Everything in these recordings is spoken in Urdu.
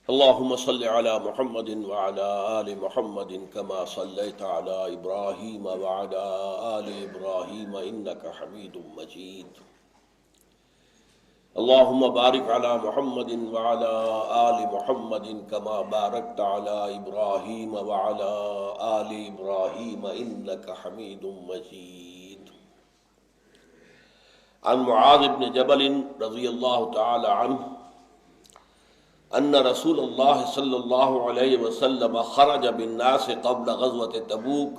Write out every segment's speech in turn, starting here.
اللهم صل على محمد وعلى آل محمد كما صليت على إبراهيم وعلى آل إبراهيم إنك حميد مجيد. اللهم بارك على محمد وعلى آل محمد كما باركت على إبراهيم وعلى آل إبراهيم إنك حميد مجيد. عن معاذ بن جبل رضي الله تعالى عنه ان رسول اللہ صلی اللہ علیہ وسلم خرج بالناس قبل غزوة تبوک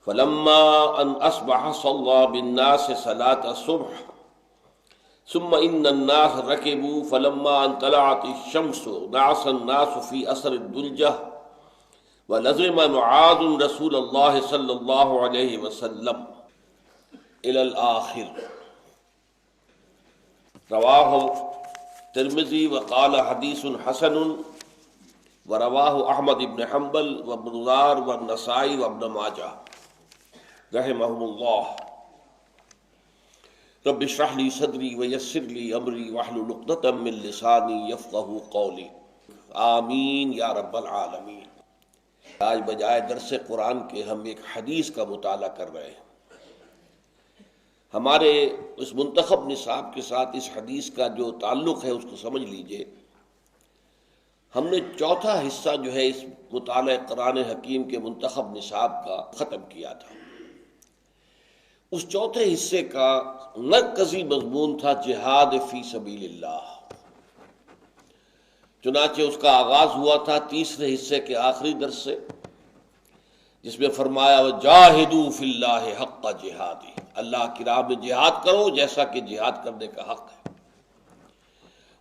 فلما ان اصبح صلى بالناس صلاة الصبح ثم ان الناس ركبوا فلما ان طلعت الشمس نعس الناس في اثر الدلجة ولزم معاذ رسول اللہ صلی اللہ علیہ وسلم الى الآخر. رواہ ترمذی وقال حدیث حسن ورواہ احمد بن حنبل وابن زار والنسائی وابن ماجہ رحمہم اللہ. رب اشرح لی صدری ویسر لی امری واحلل عقدۃ من لسانی یفقہوا قولی آمین یا رب العالمین. آج بجائے درس قرآن کے ہم ایک حدیث کا مطالعہ کر رہے ہیں. ہمارے اس منتخب نصاب کے ساتھ اس حدیث کا جو تعلق ہے اس کو سمجھ لیجئے. ہم نے چوتھا حصہ جو ہے اس مطالعہ قرآن حکیم کے منتخب نصاب کا ختم کیا تھا. اس چوتھے حصے کا مرکزی مضمون تھا جہاد فی سبیل اللہ. چنانچہ اس کا آغاز ہوا تھا تیسرے حصے کے آخری درس سے، جس میں فرمایا وجاہدوا فی اللہ حق جہادہ، اللہ کی راہ میں جہاد کرو جیسا کہ جہاد کرنے کا حق ہے.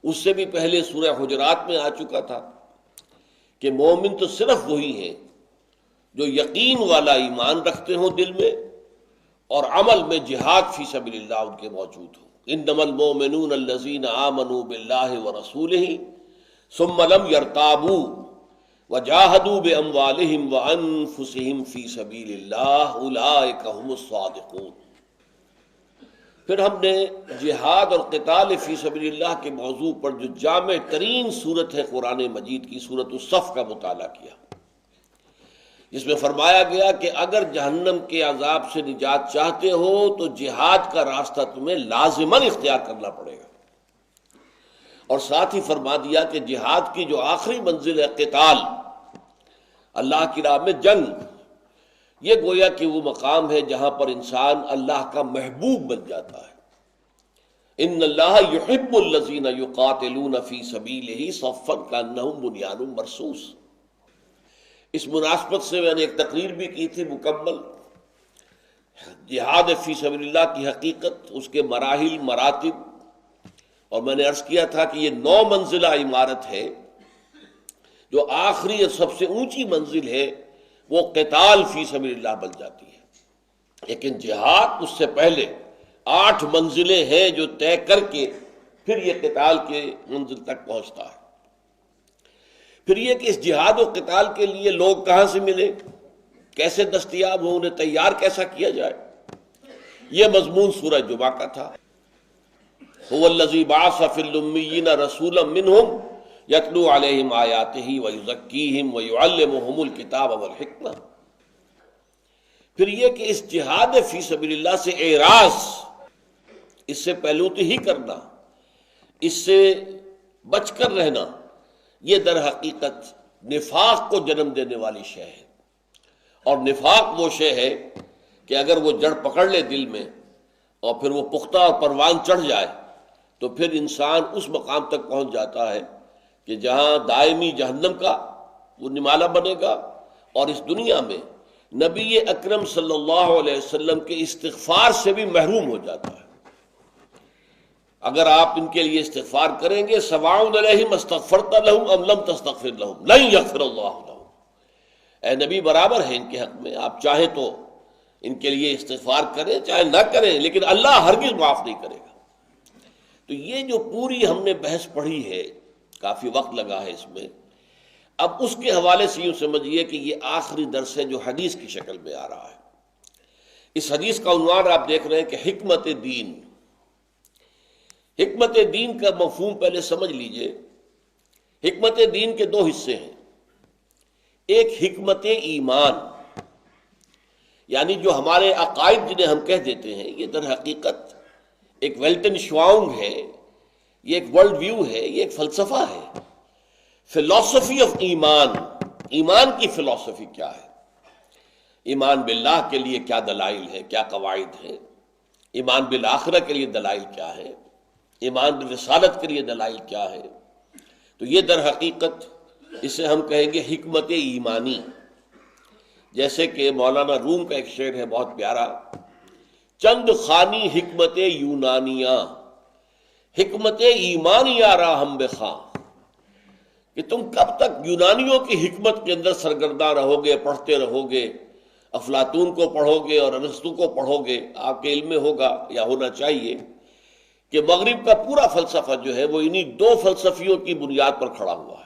اس سے بھی پہلے سورہ حجرات میں آ چکا تھا کہ مومن تو صرف وہی ہیں جو یقین والا ایمان رکھتے ہوں دل میں اور عمل میں جہاد فی سبیل اللہ ان کے موجود ہو. انما المؤمنون الذین آمنوا باللہ ورسولہ ثم لم یرتابوا وجاہدوا باموالہم وانفسہم فی سبیل اللہ اولئک هم الصادقون. پھر ہم نے جہاد اور قتال فی سبیل اللہ کے موضوع پر جو جامع ترین صورت ہے قرآن مجید کی سورۃ الصف کا مطالعہ کیا، جس میں فرمایا گیا کہ اگر جہنم کے عذاب سے نجات چاہتے ہو تو جہاد کا راستہ تمہیں لازماً اختیار کرنا پڑے گا. اور ساتھ ہی فرما دیا کہ جہاد کی جو آخری منزل ہے قتال، اللہ کی راہ میں جنگ، یہ گویا کہ وہ مقام ہے جہاں پر انسان اللہ کا محبوب بن جاتا ہے. ان اللہ یحب الذین یقاتلون فی سبیلہ صفا کانہم بنیان مرصوص. اس مناسبت سے میں نے ایک تقریر بھی کی تھی مکمل، جہاد فی سبیل اللہ کی حقیقت، اس کے مراحل مراتب، اور میں نے عرض کیا تھا کہ یہ 9 منزلہ عمارت ہے. جو آخری اور سب سے اونچی منزل ہے وہ قتال فی سبیل اللہ بن جاتی ہے، لیکن جہاد اس سے پہلے 8 منزلیں ہیں جو طے کر کے پھر یہ قتال کے منزل تک پہنچتا ہے. پھر یہ کہ اس جہاد و قتال کے لیے لوگ کہاں سے ملے، کیسے دستیاب ہوں، انہیں تیار کیسا کیا جائے، یہ مضمون سورہ جمعہ کا تھا. هو الذی بعث فی الامیین رسولا منہم یتلو علیہم آیاتہ ویزکیہم ویعلمہم الکتاب والحکمہ. پھر یہ کہ اس جہاد فی سبیل اللہ سے اعراض، اس سے پہلوتی ہی کرنا، اس سے بچ کر رہنا، یہ در حقیقت نفاق کو جنم دینے والی شے ہے. اور نفاق وہ شے ہے کہ اگر وہ جڑ پکڑ لے دل میں اور پھر وہ پختہ اور پروان چڑھ جائے تو پھر انسان اس مقام تک پہنچ جاتا ہے کہ جہاں دائمی جہنم کا وہ نمالہ بنے گا، اور اس دنیا میں نبی اکرم صلی اللہ علیہ وسلم کے استغفار سے بھی محروم ہو جاتا ہے. اگر آپ ان کے لیے استغفار کریں گے سواء علیہم استغفرت لہم ام لم تستغفر لہم لن یغفر اللہ لہم، اے نبی برابر ہے ان کے حق میں، آپ چاہیں تو ان کے لیے استغفار کریں چاہے نہ کریں، لیکن اللہ ہرگز معاف نہیں کرے گا. تو یہ جو پوری ہم نے بحث پڑھی ہے، کافی وقت لگا ہے اس میں، اب اس کے حوالے سے یوں سمجھیے کہ یہ آخری درس ہے جو حدیث کی شکل میں آ رہا ہے. اس حدیث کا عنوان آپ دیکھ رہے ہیں کہ حکمت دین. حکمت دین کا مفہوم پہلے سمجھ لیجئے حکمت دین کے دو حصے ہیں، ایک حکمت ایمان، یعنی جو ہمارے عقائد جنہیں ہم کہہ دیتے ہیں، یہ در حقیقت ایک ویلٹن شواؤنگ ہے، یہ ایک ورلڈ ویو ہے، یہ ایک فلسفہ ہے، فلسفی آف ایمان۔ ایمان کی فلسفی کیا ہے؟ ایمان باللہ کے لیے کیا دلائل ہے، کیا قواعد ہیں؟ ایمان بالآخرہ کے لیے دلائل کیا ہے؟ ایمان بالرسالت کے لیے دلائل کیا ہے؟ تو یہ در حقیقت اسے ہم کہیں گے حکمت ایمانی۔ جیسے کہ مولانا روم کا ایک شعر ہے بہت پیارا، چند خانی حکمت یونانیاں، حکمت ایمانیاں را ہم بخواں، کہ تم کب تک یونانیوں کی حکمت کے اندر سرگرداں رہو گے، پڑھتے رہو گے، افلاطون کو پڑھو گے اور ارسطو کو پڑھو گے۔ آپ کے علم میں ہوگا یا ہونا چاہیے کہ مغرب کا پورا فلسفہ جو ہے وہ انہی دو فلسفیوں کی بنیاد پر کھڑا ہوا ہے۔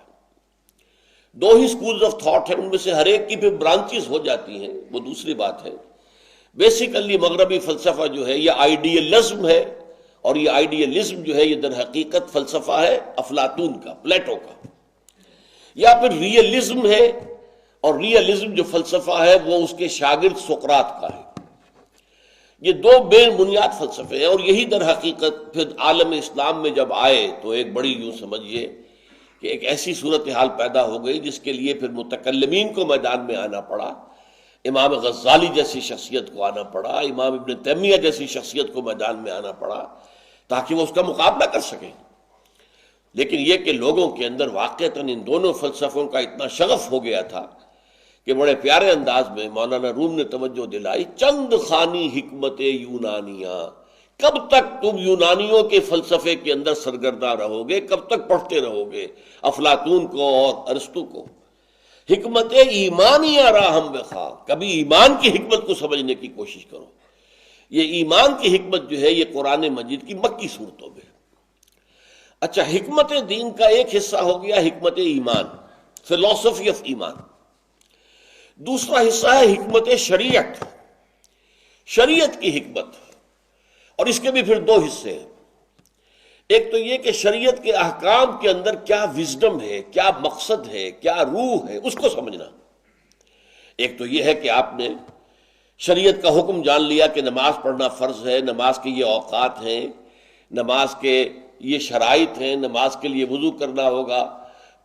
دو ہی سکولز آف تھاٹ ہیں، ان میں سے ہر ایک کی پھر برانچز ہو جاتی ہیں، وہ دوسری بات ہے۔ بیسیکلی مغربی فلسفہ جو ہے یہ آئیڈیلزم ہے، اور یہ آئیڈیلزم جو ہے یہ در حقیقت فلسفہ ہے افلاطون کا، پلیٹو کا، یا پھر ریئلزم ہے، اور ریئلزم جو فلسفہ ہے وہ اس کے شاگرد سقراط کا ہے۔ یہ دو بے بنیاد فلسفے ہیں، اور یہی در حقیقت پھر عالم اسلام میں جب آئے تو ایک بڑی یوں سمجھیے کہ ایک ایسی صورتحال پیدا ہو گئی جس کے لیے پھر متکلمین کو میدان میں آنا پڑا، امام غزالی جیسی شخصیت کو آنا پڑا، امام ابن تیمیہ جیسی شخصیت کو میدان میں آنا پڑا، تاکہ وہ اس کا مقابلہ کر سکیں۔ لیکن یہ کہ لوگوں کے اندر واقعتاً ان دونوں فلسفوں کا اتنا شغف ہو گیا تھا کہ بڑے پیارے انداز میں مولانا روم نے توجہ دلائی، چند خانی حکمت یونانیاں، کب تک تم یونانیوں کے فلسفے کے اندر سرگرداں رہو گے، کب تک پڑھتے رہو گے افلاطون کو اور ارسطو کو؟ حکمت ایمانیہ را ہم بخواں، کبھی ایمان کی حکمت کو سمجھنے کی کوشش کرو۔ یہ ایمان کی حکمت جو ہے یہ قرآن مجید کی مکی صورتوں میں۔ اچھا، حکمت دین کا ایک حصہ ہو گیا حکمت ایمان، فلسفی آف ایمان۔ دوسرا حصہ ہے حکمت شریعت، شریعت کی حکمت، اور اس کے بھی پھر دو حصے ہیں۔ ایک تو یہ کہ شریعت کے احکام کے اندر کیا وزڈم ہے، کیا مقصد ہے، کیا روح ہے، اس کو سمجھنا۔ ایک تو یہ ہے کہ آپ نے شریعت کا حکم جان لیا کہ نماز پڑھنا فرض ہے، نماز کے یہ اوقات ہیں، نماز کے یہ شرائط ہیں، نماز کے لیے وضو کرنا ہوگا،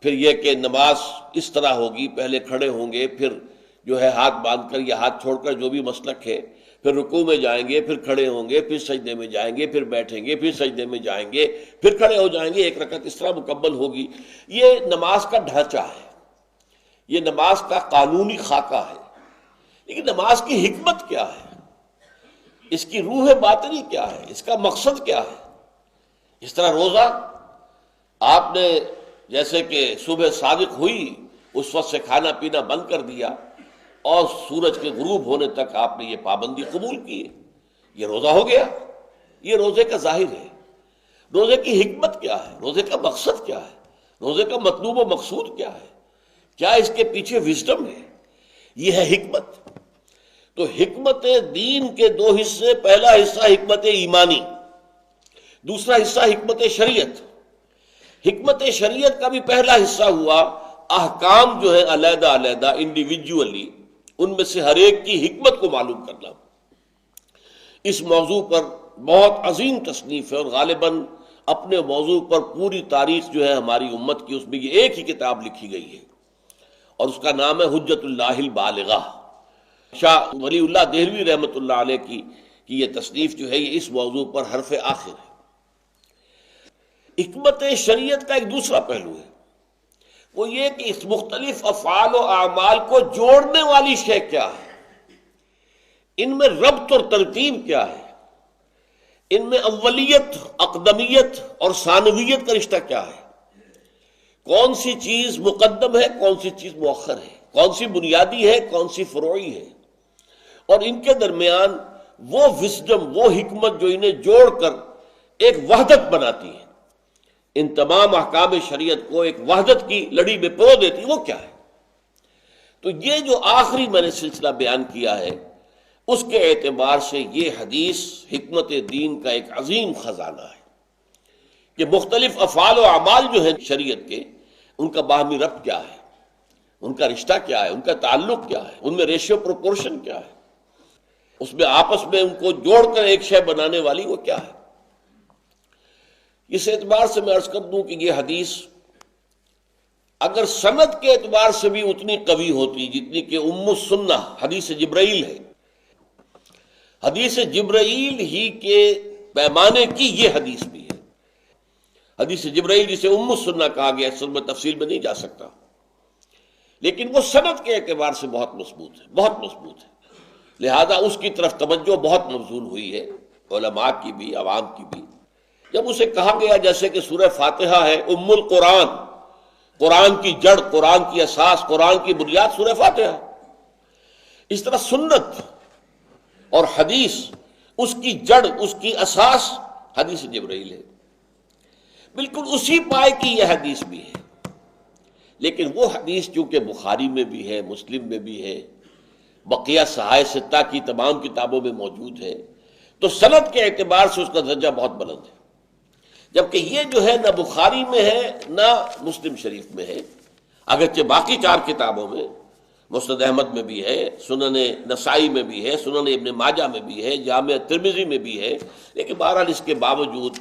پھر یہ کہ نماز اس طرح ہوگی، پہلے کھڑے ہوں گے، پھر جو ہے ہاتھ باندھ کر یا ہاتھ چھوڑ کر جو بھی مسلک ہے، پھر رکوع میں جائیں گے، پھر کھڑے ہوں گے، پھر سجدے میں جائیں گے، پھر بیٹھیں گے، پھر سجدے میں جائیں گے، پھر کھڑے ہو جائیں گے، ایک رکعت اس طرح مکمل ہوگی۔ یہ نماز کا ڈھانچہ ہے، یہ نماز کا قانونی خاکہ ہے۔ لیکن نماز کی حکمت کیا ہے، اس کی روح باطنی کیا ہے، اس کا مقصد کیا ہے؟ اس طرح روزہ آپ نے جیسے کہ صبح صادق ہوئی اس وقت سے کھانا پینا بند کر دیا اور سورج کے غروب ہونے تک آپ نے یہ پابندی قبول کی، یہ روزہ ہو گیا۔ یہ روزے کا ظاہر ہے۔ روزے کی حکمت کیا ہے، روزے کا مقصد کیا ہے، روزے کا مطلوب و مقصود کیا ہے، کیا اس کے پیچھے وزڈم ہے؟ یہ ہے حکمت۔ تو حکمت دین کے دو حصے، پہلا حصہ حکمت ایمانی، دوسرا حصہ حکمت شریعت۔ حکمت شریعت کا بھی پہلا حصہ ہوا احکام جو ہے علیحدہ علیحدہ انڈیویجولی، ان میں سے ہر ایک کی حکمت کو معلوم کرنا۔ اس موضوع پر بہت عظیم تصنیف ہے، اور غالباً اپنے موضوع پر پوری تاریخ جو ہے ہماری امت کی، اس میں یہ ایک ہی کتاب لکھی گئی ہے، اور اس کا نام ہے حجت اللہ البالغہ۔ شاہ ولی اللہ دہلوی رحمۃ اللہ علیہ کی یہ تصنیف جو ہے یہ اس موضوع پر حرف آخر ہے۔ حکمت شریعت کا ایک دوسرا پہلو ہے، وہ یہ کہ اس مختلف افعال و اعمال کو جوڑنے والی شے کیا ہے، ان میں ربط اور ترتیب کیا ہے، ان میں اولیت، اقدمیت اور ثانویت کا رشتہ کیا ہے، کون سی چیز مقدم ہے، کون سی چیز مؤخر ہے، کون سی بنیادی ہے، کون سی فروعی ہے، اور ان کے درمیان وہ وزڈم، وہ حکمت جو انہیں جوڑ کر ایک وحدت بناتی ہے، ان تمام احکام شریعت کو ایک وحدت کی لڑی میں پرو دیتی، وہ کیا ہے؟ تو یہ جو آخری میں نے سلسلہ بیان کیا ہے، اس کے اعتبار سے یہ حدیث حکمت دین کا ایک عظیم خزانہ ہے کہ مختلف افعال و اعمال جو ہیں شریعت کے، ان کا باہمی ربط کیا ہے، ان کا رشتہ کیا ہے، ان کا تعلق کیا ہے، ان میں ریشیو پروپورشن کیا ہے، اس میں آپس میں ان کو جوڑ کر ایک شے بنانے والی وہ کیا ہے۔ اس اعتبار سے میں عرض کر دوں کہ یہ حدیث اگر سند کے اعتبار سے بھی اتنی قوی ہوتی جتنی کہ ام السنہ حدیث جبرائیل ہے، حدیث جبرائیل ہی کے پیمانے کی یہ حدیث بھی ہے۔ حدیث جبرائیل جسے ام السنہ کہا گیا، اصل میں تفصیل میں نہیں جا سکتا، لیکن وہ سند کے اعتبار سے بہت مضبوط ہے، بہت مضبوط ہے، لہذا اس کی طرف توجہ بہت مبذول ہوئی ہے، علماء کی بھی، عوام کی بھی۔ جب اسے کہا گیا جیسے کہ سورہ فاتحہ ہے ام القرآن، قرآن کی جڑ، قرآن کی اساس، قرآن کی بنیاد سورہ فاتحہ، اس طرح سنت اور حدیث اس کی جڑ، اس کی اساس حدیث جبرائیل ہے، بالکل اسی پائے کی یہ حدیث بھی ہے۔ لیکن وہ حدیث چونکہ بخاری میں بھی ہے، مسلم میں بھی ہے، بقیہ صحائف ستہ کی تمام کتابوں میں موجود ہے، تو سند کے اعتبار سے اس کا درجہ بہت بلند ہے، جبکہ یہ جو ہے نہ بخاری میں ہے نہ مسلم شریف میں ہے، اگرچہ باقی 4 کتابوں میں، مسند احمد میں بھی ہے، سنن نسائی میں بھی ہے، سنن ابن ماجہ میں بھی ہے، جامع ترمذی میں بھی ہے، لیکن بہرحال اس کے باوجود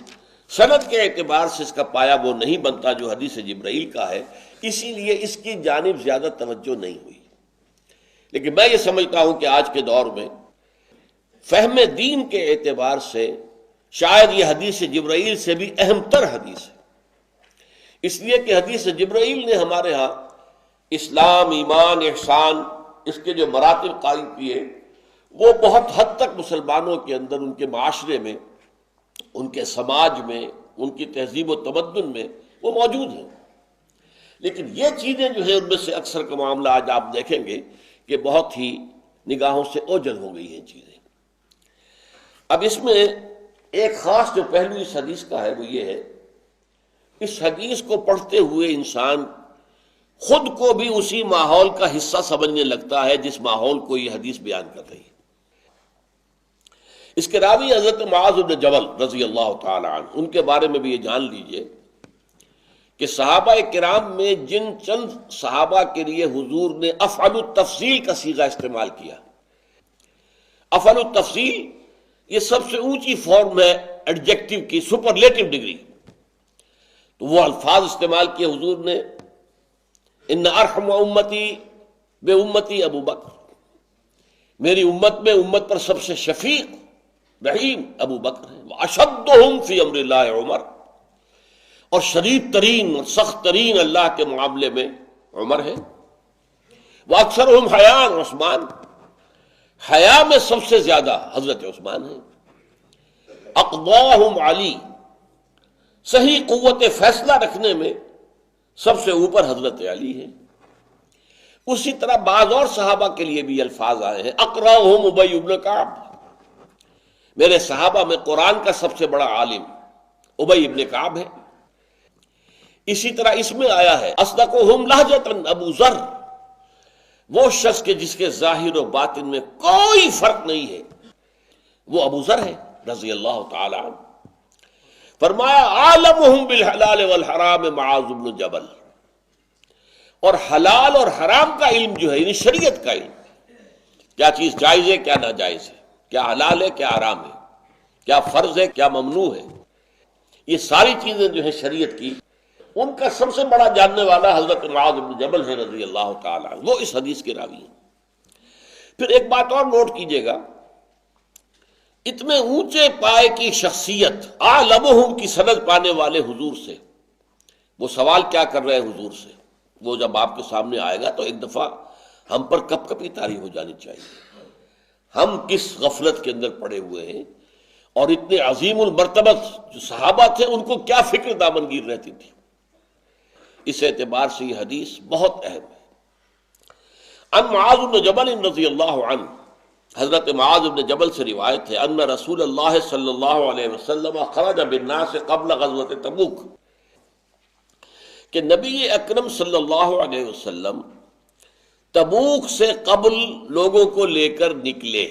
سند کے اعتبار سے اس کا پایہ وہ نہیں بنتا جو حدیث جبرائیل کا ہے، اسی لیے اس کی جانب زیادہ توجہ نہیں ہوئی۔ لیکن میں یہ سمجھتا ہوں کہ آج کے دور میں فہم دین کے اعتبار سے شاید یہ حدیث جبرائیل سے بھی اہم تر حدیث ہے، اس لیے کہ حدیث جبرائیل نے ہمارے ہاں اسلام، ایمان، احسان، اس کے جو مراتب قائم کیے، وہ بہت حد تک مسلمانوں کے اندر، ان کے معاشرے میں، ان کے سماج میں، ان کی تہذیب و تمدن میں وہ موجود ہیں۔ لیکن یہ چیزیں جو ہیں ان میں سے اکثر کا معاملہ آج آپ دیکھیں گے کہ بہت ہی نگاہوں سے اوجھل ہو گئی ہیں چیزیں۔ اب اس میں ایک خاص جو پہلو اس حدیث کا ہے وہ یہ ہے، اس حدیث کو پڑھتے ہوئے انسان خود کو بھی اسی ماحول کا حصہ سمجھنے لگتا ہے جس ماحول کو یہ حدیث بیان کر رہی ہے۔ اس کے راوی حضرت معاذ بن جبل رضی اللہ تعالی عنہ، ان کے بارے میں بھی یہ جان لیجئے کہ صحابہ کرام میں جن چند صحابہ کے لیے حضور نے افعل التفضیل کا صیغہ استعمال کیا، افعل التفضیل یہ سب سے اونچی فارم ہے ایڈجیکٹو کی، سپرلیٹو ڈگری، تو وہ الفاظ استعمال کیے حضور نے، ان ارحم امتی بے امتی ابو بکر، میری امت میں امت پر سب سے شفیق رحیم ابو بکر ہے، واشدہم فی امر اللہ عمر، اور شدید ترین اور سخت ترین اللہ کے معاملے میں عمر ہے، واکثرہم حیاء عثمان، حیا میں سب سے زیادہ حضرت عثمان ہے، اقضاہم علی، صحیح قوت فیصلہ رکھنے میں سب سے اوپر حضرت علی ہے۔ اسی طرح بعض اور صحابہ کے لیے بھی الفاظ آئے ہیں، اقرأہم ابی بن کعب، میرے صحابہ میں قرآن کا سب سے بڑا عالم ابی بن کعب ہے۔ اسی طرح اس میں آیا ہے اصدقہم لہجۃ ابو ذر، وہ شخص کے جس کے ظاہر و باطن میں کوئی فرق نہیں ہے، وہ ابو ذر ہے رضی اللہ تعالی عنہ۔ فرمایا عالمہم بالحلال والحرام معاذ بن جبل، اور حلال اور حرام کا علم جو ہے، یعنی شریعت کا علم، کیا چیز جائز ہے کیا ناجائز ہے، کیا حلال ہے کیا حرام ہے، کیا فرض ہے کیا ممنوع ہے، یہ ساری چیزیں جو ہیں شریعت کی، ان کا سب سے بڑا جاننے والا حضرت معاذ بن جبل ہے رضی اللہ تعالیٰ عنہ، وہ اس حدیث کے راوی ہیں۔ پھر ایک بات اور نوٹ کیجئے گا، اتنے اونچے پائے کی شخصیت، اعلمہم کی سند پانے والے حضور سے، وہ سوال کیا کر رہے ہیں حضور سے، وہ جب آپ کے سامنے آئے گا تو ایک دفعہ ہم پر کپ کپی طاری ہو جانی چاہیے، ہم کس غفلت کے اندر پڑے ہوئے ہیں، اور اتنے عظیم المرتبت جو صحابہ تھے ان کو کیا فکر دامنگیر رہتی تھی۔ اس اعتبار سے یہ حدیث بہت اہم ہے۔ ان معاذ بن جبل رضی اللہ عنہ، حضرت معاذ بن جبل سے روایت ہے، ان رسول اللہ صلی اللہ علیہ وسلم خرج بالناس قبل غزوۃ تبوک، کہ نبی اکرم صلی اللہ علیہ وسلم تبوک سے قبل لوگوں کو لے کر نکلے،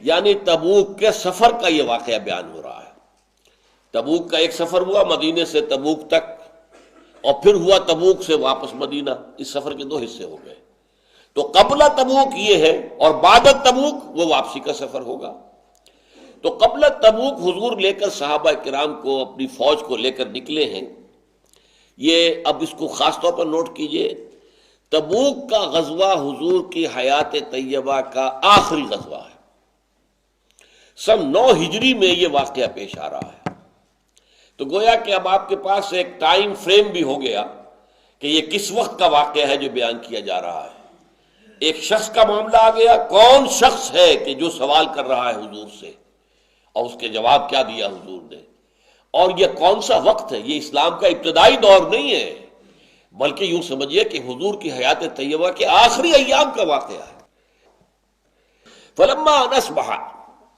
یعنی تبوک کے سفر کا یہ واقعہ بیان ہو رہا ہے۔ تبوک کا ایک سفر ہوا مدینے سے تبوک تک، اور پھر ہوا تبوک سے واپس مدینہ. اس سفر کے 2 حصے ہو گئے. تو قبل تبوک یہ ہے اور بعد تبوک وہ واپسی کا سفر ہوگا. تو قبل تبوک حضور لے کر صحابہ کرام کو اپنی فوج کو لے کر نکلے ہیں. یہ اب اس کو خاص طور پر نوٹ کیجئے، تبوک کا غزوہ حضور کی حیات طیبہ کا آخری غزوہ ہے. سن 9 ہجری میں یہ واقعہ پیش آ رہا ہے. تو گویا کہ اب آپ کے پاس ایک ٹائم فریم بھی ہو گیا کہ یہ کس وقت کا واقعہ ہے جو بیان کیا جا رہا ہے. ایک شخص کا معاملہ آ گیا، کون شخص ہے کہ جو سوال کر رہا ہے حضور سے، اور اس کے جواب کیا دیا حضور نے. اور یہ کون سا وقت ہے؟ یہ اسلام کا ابتدائی دور نہیں ہے، بلکہ یوں سمجھیے کہ حضور کی حیات طیبہ کے آخری ایام کا واقعہ ہے. فلما ان اصبح،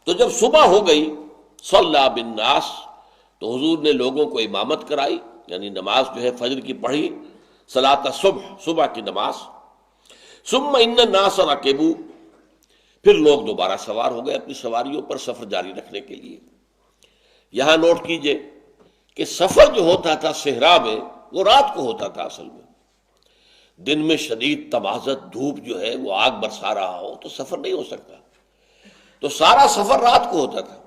تو جب صبح ہو گئی، صلی بالناس، تو حضور نے لوگوں کو امامت کرائی، یعنی نماز جو ہے فجر کی پڑھی، صلاۃ الصبح، صبح کی نماز. ثم ان الناس رکبوا، پھر لوگ دوبارہ سوار ہو گئے اپنی سواریوں پر سفر جاری رکھنے کے لیے. یہاں نوٹ کیجئے کہ سفر جو ہوتا تھا صحرا میں وہ رات کو ہوتا تھا. اصل میں دن میں شدید تمازت دھوپ جو ہے وہ آگ برسا رہا ہو تو سفر نہیں ہو سکتا. تو سارا سفر رات کو ہوتا تھا،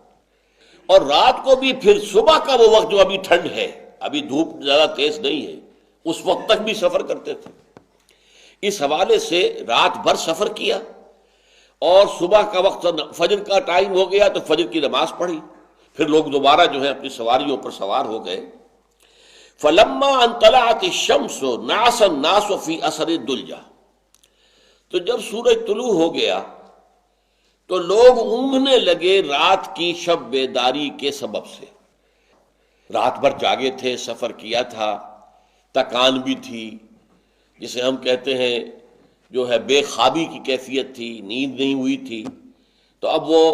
اور رات کو بھی پھر صبح کا وہ وقت جو ابھی ٹھنڈ ہے، ابھی دھوپ زیادہ تیز نہیں ہے، اس وقت تک بھی سفر کرتے تھے. اس حوالے سے رات بھر سفر کیا، اور صبح کا وقت فجر کا ٹائم ہو گیا تو فجر کی نماز پڑھی. پھر لوگ دوبارہ جو ہے اپنی سواریوں پر سوار ہو گئے. فلما ان طلعت الشمس نعس الناس فی اثر الدلجہ، تو جب سورج طلوع ہو گیا تو لوگ اونگنے لگے رات کی شب بیداری کے سبب سے. رات بھر جاگے تھے، سفر کیا تھا، تکان بھی تھی، جسے ہم کہتے ہیں جو ہے بے خوابی کی کیفیت تھی، نیند نہیں ہوئی تھی. تو اب وہ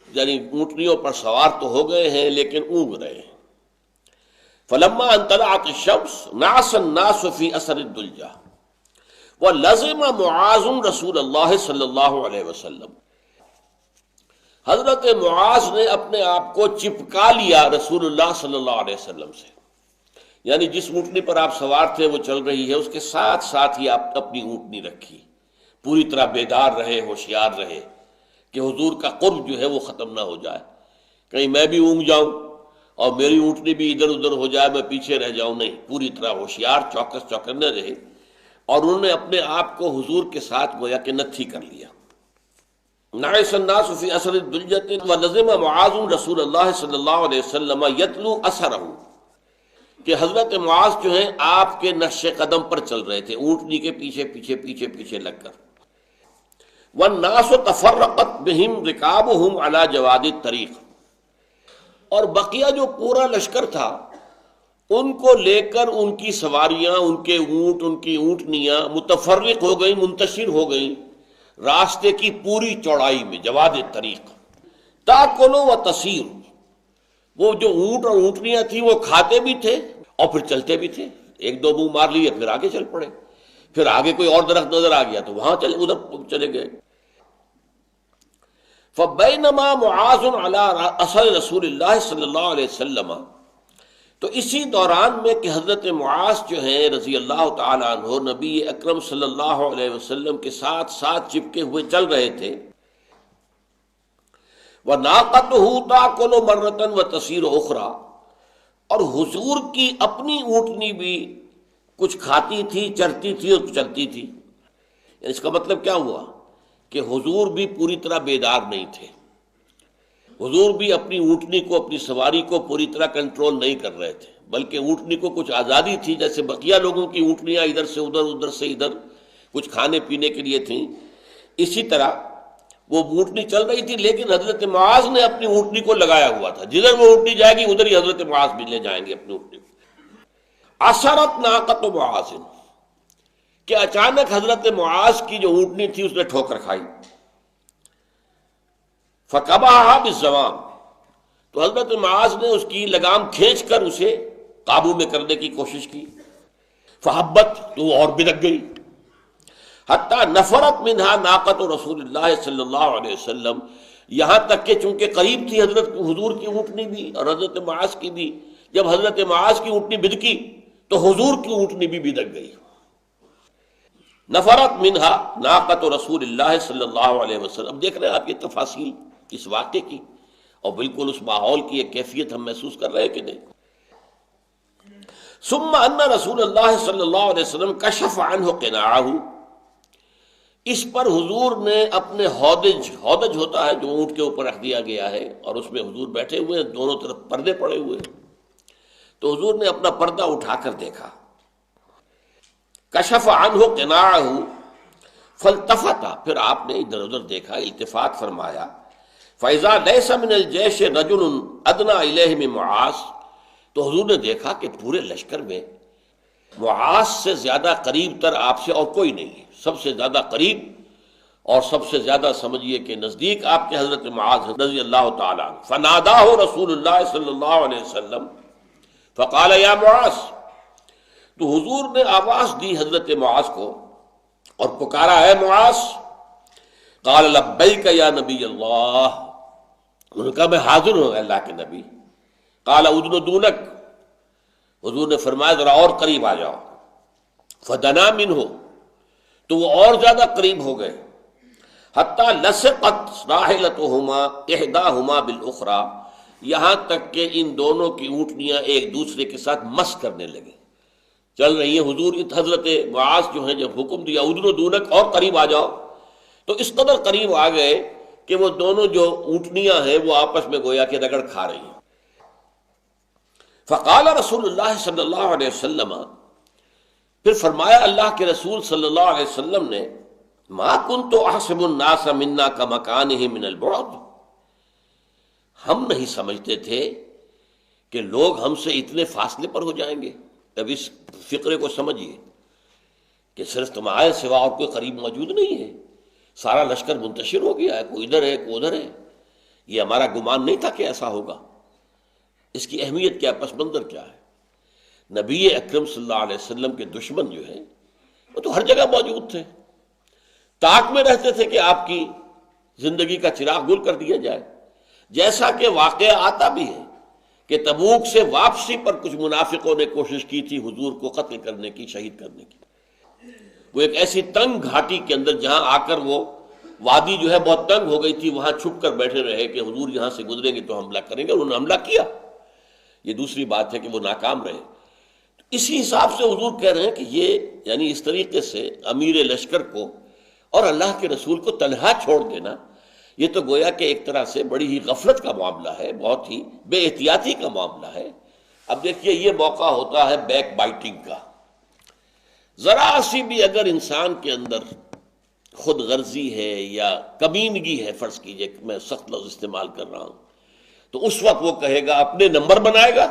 یعنی اونٹنیوں پر سوار تو ہو گئے ہیں لیکن اونگ رہے ہیں. فلما ان طلعت الشمس نعس الناس فی اثر الدلجہ ولزم معاذ رسول اللہ صلی اللہ علیہ وسلم، حضرت معاذ نے اپنے آپ کو چپکا لیا رسول اللہ صلی اللہ علیہ وسلم سے. یعنی جس اونٹنی پر آپ سوار تھے وہ چل رہی ہے، اس کے ساتھ ساتھ ہی آپ اپنی اونٹنی رکھی، پوری طرح بیدار رہے، ہوشیار رہے کہ حضور کا قرب جو ہے وہ ختم نہ ہو جائے، کہیں میں بھی اونگ جاؤں اور میری اونٹنی بھی ادھر ادھر ہو جائے، میں پیچھے رہ جاؤں. نہیں، پوری طرح ہوشیار، چوکس چوکنے رہے. اور انہوں نے اپنے آپ کو حضور کے ساتھ گویا کہ نتھی کر لیا. نعس الناس فی اثر الدلجۃ ولزم معاذ رسول اللہ صلی اللہ علیہ وسلم یتلو اثرہ، کہ حضرت معاذ جو ہیں آپ کے نقش قدم پر چل رہے تھے، اونٹنی کے پیچھے پیچھے پیچھے پیچھے لگ کر. والناس تفرقت بہم رکابہم علی جواد الطریق، اور بقیہ جو پورا لشکر تھا ان کو لے کر ان کی سواریاں، ان کے اونٹ، ان کی اونٹنیاں متفرق ہو گئیں، منتشر ہو گئیں راستے کی پوری چوڑائی میں. جواد طریق تاکلو و تسیر، وہ جو اونٹ اور اونٹنیاں تھیں وہ کھاتے بھی تھے اور پھر چلتے بھی تھے. ایک دو منہ مار لیے پھر آگے چل پڑے، پھر آگے کوئی اور درخت نظر آ گیا تو وہاں ادھر چلے گئے. فبینما معاذ علی اثر رسول اللہ صلی اللہ علیہ وسلم، تو اسی دوران میں کہ حضرت معاذ جو ہیں رضی اللہ تعالی عنہ نبی اکرم صلی اللہ علیہ وسلم کے ساتھ ساتھ چپکے ہوئے چل رہے تھے. وَنَاقَتُهُ تَأْكُلُ مَرَّةً وَتَسِيرُ أُخْرَىٰ، اور حضور کی اپنی اونٹنی بھی کچھ کھاتی تھی، چرتی تھی اور چلتی تھی. اس کا مطلب کیا ہوا کہ حضور بھی پوری طرح بیدار نہیں تھے، حضور بھی اپنی اونٹنی کو، اپنی سواری کو پوری طرح کنٹرول نہیں کر رہے تھے، بلکہ اونٹنی کو کچھ آزادی تھی، جیسے بقیہ لوگوں کی اونٹنیاں ادھر سے ادھر، ادھر سے ادھر کچھ کھانے پینے کے لیے تھیں، اسی طرح وہ اونٹنی چل رہی تھی. لیکن حضرت معاذ نے اپنی اونٹنی کو لگایا ہوا تھا، جدھر وہ اونٹنی جائے گی ادھر ہی حضرت معاذ بھی لے جائیں گے اپنی اونٹنی کو. اثرت ناقۃ معاذ، کہ اچانک حضرت معاذ کی جو اونٹنی تھی اس نے ٹھوکر کھائی. فقبحها بالزمام، تو حضرت معاذ نے اس کی لگام کھینچ کر اسے قابو میں کرنے کی کوشش کی. فحبت، تو اور بھڑک گئی. حتیٰ نفرت منہا ناقۃ رسول اللہ صلی اللہ علیہ وسلم، یہاں تک کہ چونکہ قریب تھی حضرت حضور کی اونٹنی بھی اور حضرت معاذ کی بھی، جب حضرت معاذ کی اونٹنی بھدکی تو حضور کی اونٹنی بھی بدک گئی. نفرت منہا ناقۃ رسول اللہ صلی اللہ علیہ وسلم. دیکھ رہے ہیں آپ یہ تفاصیل اس واقعے کی، اور بالکل اس ماحول کی ایک کیفیت ہم محسوس کر رہے ہیں کہ نہیں. ثم ان رسول اللہ صلی اللہ علیہ وسلم کشف عنہ قناعہ. اس پر حضور نے اپنے ہودج ہوتا ہے جو اونٹ کے اوپر رکھ دیا گیا ہے، اور اس میں حضور بیٹھے ہوئے ہیں، دونوں طرف پردے پڑے ہوئے ہیں. تو حضور نے اپنا پردہ اٹھا کر دیکھا. کشف عنہ قناعہ فالتفت، پھر آپ نے ادھر ادھر دیکھا، التفات فرمایا. فاذا ليس من الجيش رجل ادنى اليه من معاذ. تو حضور نے دیکھا کہ پورے لشکر میں معاذ سے زیادہ قریب تر آپ سے اور کوئی نہیں ہے. سب سے زیادہ قریب اور سب سے زیادہ سمجھیے کہ نزدیک آپ کے حضرت معاذ رضی اللہ تعالیٰ عنہ. فناداه رسول اللہ صلی اللہ علیہ وسلم فقال یا معاذ. تو حضور نے آواز دی حضرت معاذ کو اور پکارا، ہے معاذ. قال لبیک یا نبی اللہ. انہوں نے کہا میں حاضر ہوں اللہ کے نبی. قال ادن دونک. حضور نے فرمایا ذرا اور قریب آ جاؤ. فدنا منہ. تو وہ اور زیادہ قریب ہو گئے. حتی لصقت راحلتہما احداہما بالاخری. یہاں تک کہ ان دونوں کی اونٹنیاں ایک دوسرے کے ساتھ مس کرنے لگیں، چل رہی ہیں. حضور حضرت معاذ جو ہیں جب حکم دیا ادن دونک اور قریب آ جاؤ، تو اس قدر قریب آ گئے کہ وہ دونوں جو اونٹنیاں ہیں وہ آپس میں گویا کہ رگڑ کھا رہی ہیں. فقال رسول اللہ صلی اللہ علیہ وسلم. پھر فرمایا اللہ کے رسول صلی اللہ علیہ وسلم نے، ما کنت احسب الناس منا کمکانہ من البعد. ہم نہیں سمجھتے تھے کہ لوگ ہم سے اتنے فاصلے پر ہو جائیں گے. اب اس فقرے کو سمجھیے کہ صرف تمہارے سوا اور کوئی قریب موجود نہیں ہے. سارا لشکر منتشر ہو گیا ہے، کوئی ادھر ہے کوئی ادھر ہے. یہ ہمارا گمان نہیں تھا کہ ایسا ہوگا. اس کی اہمیت کیا، پس منظر کیا ہے. نبی اکرم صلی اللہ علیہ وسلم کے دشمن جو ہیں وہ تو ہر جگہ موجود تھے، طاق میں رہتے تھے کہ آپ کی زندگی کا چراغ گل کر دیا جائے. جیسا کہ واقعہ آتا بھی ہے کہ تبوک سے واپسی پر کچھ منافقوں نے کوشش کی تھی حضور کو قتل کرنے کی، شہید کرنے کی. وہ ایک ایسی تنگ گھاٹی کے اندر جہاں آ کر وہ وادی جو ہے بہت تنگ ہو گئی تھی، وہاں چھپ کر بیٹھے رہے کہ حضور یہاں سے گزریں گے تو حملہ کریں گے، اور انہوں نے حملہ کیا. یہ دوسری بات ہے کہ وہ ناکام رہے. اسی حساب سے حضور کہہ رہے ہیں کہ یہ یعنی اس طریقے سے امیر لشکر کو اور اللہ کے رسول کو تنہا چھوڑ دینا، یہ تو گویا کہ ایک طرح سے بڑی ہی غفلت کا معاملہ ہے، بہت ہی بے احتیاطی کا معاملہ ہے. اب دیکھیے یہ موقع ہوتا ہے بیک بائٹنگ کا. ذرا سی بھی اگر انسان کے اندر خود غرضی ہے یا کمینگی ہے، فرض کیجئے کہ میں سخت لفظ استعمال کر رہا ہوں، تو اس وقت وہ کہے گا، اپنے نمبر بنائے گا.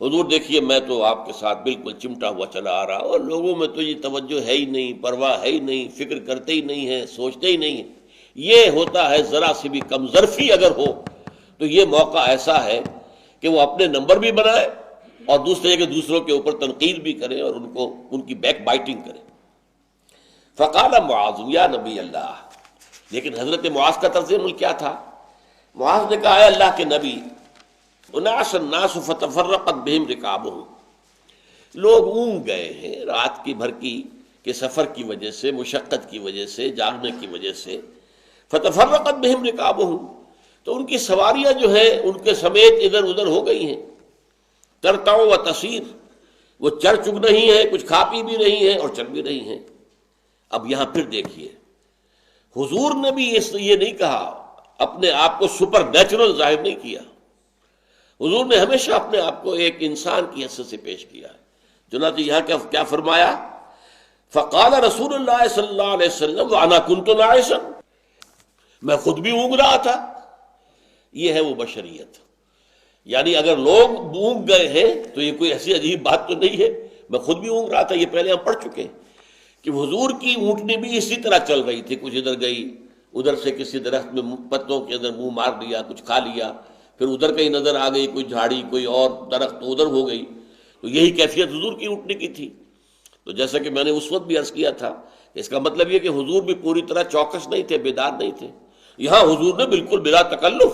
حضور دیکھیے میں تو آپ کے ساتھ بالکل چمٹا ہوا چلا آ رہا، اور لوگوں میں تو یہ توجہ ہے ہی نہیں، پرواہ ہے ہی نہیں، فکر کرتے ہی نہیں ہے، سوچتے ہی نہیں ہے. یہ ہوتا ہے ذرا سی بھی کم ظرفی اگر ہو تو یہ موقع ایسا ہے کہ وہ اپنے نمبر بھی بنائے اور دوسرے کے دوسروں کے اوپر تنقید بھی کرے اور ان کی بیک بائٹنگ کرے. فقال معاذ یا نبی اللہ. لیکن حضرت معاذ کا طرز عمل کیا تھا؟ معاذ نے کہا، اے اللہ کے نبی، اناس الناس فتفرقت بہم رکابہم. لوگ اونگ گئے ہیں رات کی بھر کی کہ سفر کی وجہ سے، مشقت کی وجہ سے، جاگنے کی وجہ سے. فتفرقت بہم رکابہم، تو ان کی سواریاں جو ہیں ان کے سمیت ادھر ادھر ہو گئی ہیں. ترتع و تسیر، وہ چر چگ رہی ہیں، کچھ کھا پی بھی رہی ہیں اور چل بھی رہی ہیں. اب یہاں پھر دیکھیے حضور نے بھی یہ نہیں کہا، اپنے آپ کو سپر نیچرل ظاہر نہیں کیا. حضور نے ہمیشہ اپنے آپ کو ایک انسان کی حیثیت سے پیش کیا ہے. چنانچہ یہاں کیا فرمایا؟ فقال رسول اللہ صلی اللہ علیہ وسلم وانا کنت ناعسا، میں خود بھی اونگ رہا تھا. یہ ہے وہ بشریت. یعنی اگر لوگ اونگ گئے ہیں تو یہ کوئی ایسی عجیب بات تو نہیں ہے. میں خود بھی اونگ رہا تھا. یہ پہلے ہم پڑھ چکے کہ حضور کی اونٹنی بھی اسی طرح چل رہی تھی، کچھ ادھر گئی، ادھر سے کسی درخت میں پتوں کے اندر منہ مار لیا، کچھ کھا لیا، پھر ادھر کہیں نظر آ گئی کوئی جھاڑی، کوئی اور درخت تو ادھر ہو گئی. تو یہی کیفیت حضور کی اونٹنی کی تھی. تو جیسا کہ میں نے اس وقت بھی عرض کیا تھا کہ اس کا مطلب یہ کہ حضور بھی پوری طرح چوکس نہیں تھے، بیدار نہیں تھے. یہاں حضور نے بالکل بلا تکلف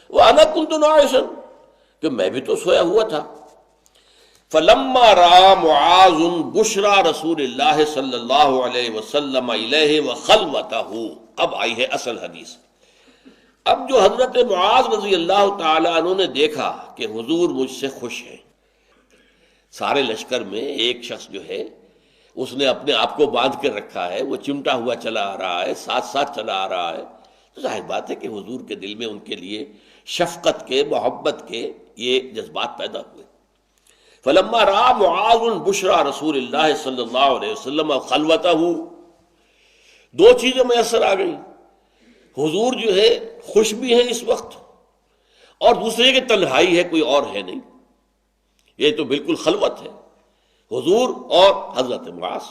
وَأَنَا كُنْتُ نَاعِسًا، کہ میں بھی تو سویا ہوا تھا. فلما را معاذ بشرا رسول اللہ صلی اللہ علیہ وسلم الیہ وخلوتہ. اب آئی ہے اصل حدیث. اب جو حضرت معاذ رضی اللہ تعالی عنہ نے دیکھا کہ حضور مجھ سے خوش ہیں، سارے لشکر میں ایک شخص جو ہے اس نے اپنے آپ کو باندھ کے رکھا ہے، وہ چمٹا ہوا چلا آ رہا ہے، ساتھ ساتھ چلا آ رہا ہے، تو ظاہر بات ہے کہ حضور کے دل میں ان کے لیے شفقت کے، محبت کے یہ جذبات پیدا ہوئے. فلما رأى معاذ بشرى رسول اللہ صلی اللہ علیہ وسلم خلوتہ، دو چیزیں میسر آ گئیں. حضور جو ہے خوش بھی ہیں اس وقت، اور دوسرے کی تنہائی ہے، کوئی اور ہے نہیں. یہ تو بالکل خلوت ہے، حضور اور حضرت معاذ،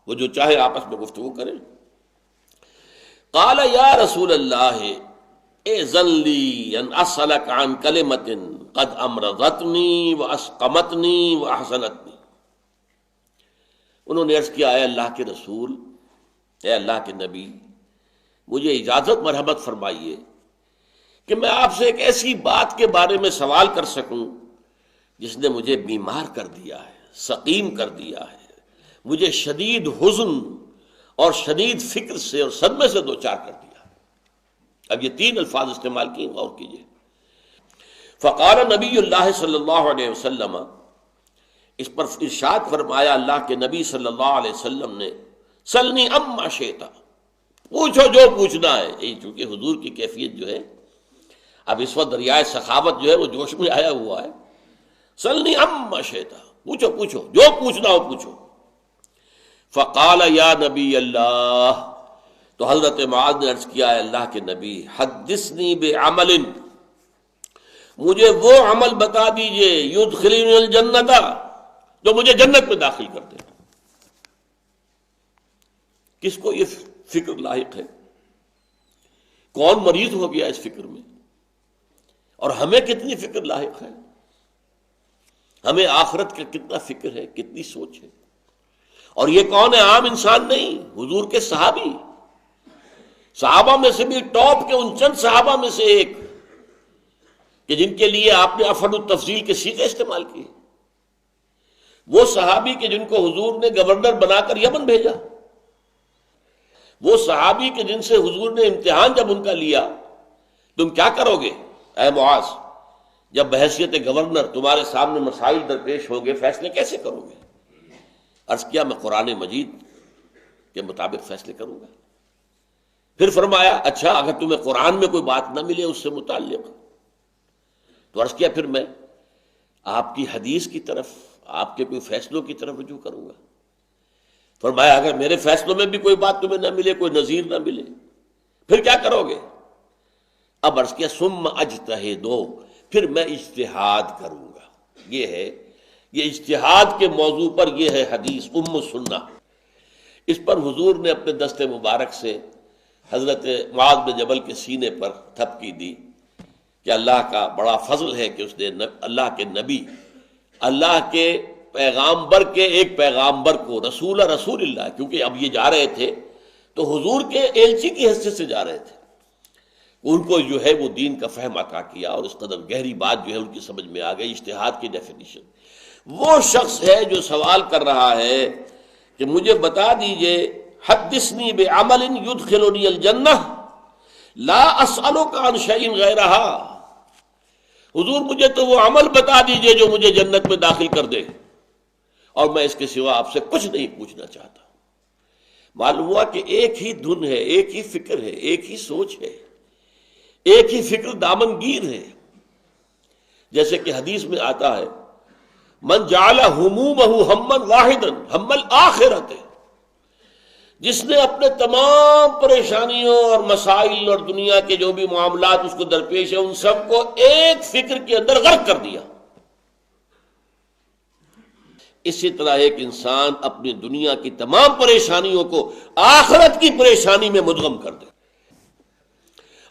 وہ جو چاہے آپس میں گفتگو کریں. قال یا رسول اللہ اذن لی ان اسألک عن کلمۃ قد امرضتنی واسقمتنی واحزنتنی. انہوں نے عرض کیا، اے اللہ کے رسول، اے اللہ کے نبی، مجھے اجازت مرحمت فرمائیے کہ میں آپ سے ایک ایسی بات کے بارے میں سوال کر سکوں جس نے مجھے بیمار کر دیا ہے، سقیم کر دیا ہے، مجھے شدید حزن اور شدید فکر سے اور صدمے سے دوچار کر دیا. اب یہ تین الفاظ استعمال کیے، غور کیجیے. فقال نبی اللہ صلی اللہ علیہ وسلم، اس پر ارشاد فرمایا اللہ کے نبی صلی اللہ علیہ وسلم نے، سلنی اما شئت، پوچھو جو پوچھنا ہے. یہی چونکہ حضور کی کیفیت جو ہے، اب اس وقت دریائے سخاوت جو ہے وہ جوش میں آیا ہوا ہے. سلنی اما شئت، پوچھو پوچھو جو پوچھنا ہو پوچھو. فقال یا نبی اللہ، تو حضرت معاذ نے عرض کیا، ہے اللہ کے نبی، حدثنی بعمل، مجھے وہ عمل بتا دیجئے، یدخلنی الجنت، جو مجھے جنت میں داخل کر دے. کس کو یہ فکر لاحق ہے؟ کون مریض ہو گیا اس فکر میں؟ اور ہمیں کتنی فکر لاحق ہے؟ ہمیں آخرت کا کتنا فکر ہے، کتنی سوچ ہے؟ اور یہ کون ہے؟ عام انسان نہیں، حضور کے صحابی، صحابہ میں سے بھی ٹاپ کے ان چند صحابہ میں سے ایک کہ جن کے لیے آپ نے افعل التفضیل کے صیغے استعمال کیے. وہ صحابی کہ جن کو حضور نے گورنر بنا کر یمن بھیجا، وہ صحابی کہ جن سے حضور نے امتحان جب ان کا لیا، تم کیا کرو گے اے معاذ، جب بحیثیت گورنر تمہارے سامنے مسائل درپیش ہوں گے، فیصلے کیسے کرو گے؟ عرض کیا، میں قرآن مجید کے مطابق فیصلے کروں گا. پھر فرمایا، اچھا اگر تمہیں قرآن میں کوئی بات نہ ملے اس سے متعلق، تو عرض کیا پھر میں آپ کی حدیث کی طرف، آپ کے کوئی فیصلوں کی طرف رجوع کروں گا. فرمایا اگر میرے فیصلوں میں بھی کوئی بات تمہیں نہ ملے، کوئی نظیر نہ ملے، پھر کیا کرو گے؟ اب عرض کیا، ثم اجتہد، پھر میں اجتہاد کروں گا. یہ ہے، یہ اجتہاد کے موضوع پر یہ ہے حدیث ام سنہ. اس پر حضور نے اپنے دست مبارک سے حضرت معاذ بن جبل کے سینے پر تھپکی دی کہ اللہ کا بڑا فضل ہے کہ اس نے اللہ کے نبی، اللہ کے پیغامبر کے ایک پیغامبر کو، رسول اللہ، کیونکہ اب یہ جا رہے تھے تو حضور کے ایلچی کی حیثیت سے جا رہے تھے، ان کو جو ہے وہ دین کا فہم عطا کیا، اور اس قدر گہری بات جو ہے ان کی سمجھ میں آ گئی. اجتہاد کی ڈیفینیشن. وہ شخص ہے جو سوال کر رہا ہے کہ مجھے بتا دیجئے، حدثنی بعمل یدخلنی الجنہ لا اسألک عن شیء غیرہا، حضور مجھے تو وہ عمل بتا دیجئے جو مجھے جنت میں داخل کر دے، اور میں اس کے سوا آپ سے کچھ نہیں پوچھنا چاہتا. معلوم ہوا کہ ایک ہی دھن ہے، ایک ہی فکر ہے، ایک ہی سوچ ہے، ایک ہی فکر دامن گیر ہے. جیسے کہ حدیث میں آتا ہے، من جعل ہمومہ ہما واحدا ہم الآخرۃ، جس نے اپنے تمام پریشانیوں اور مسائل اور دنیا کے جو بھی معاملات اس کو درپیش ہیں، ان سب کو ایک فکر کے اندر غرق کر دیا. اسی طرح ایک انسان اپنی دنیا کی تمام پریشانیوں کو آخرت کی پریشانی میں مدغم کر دے.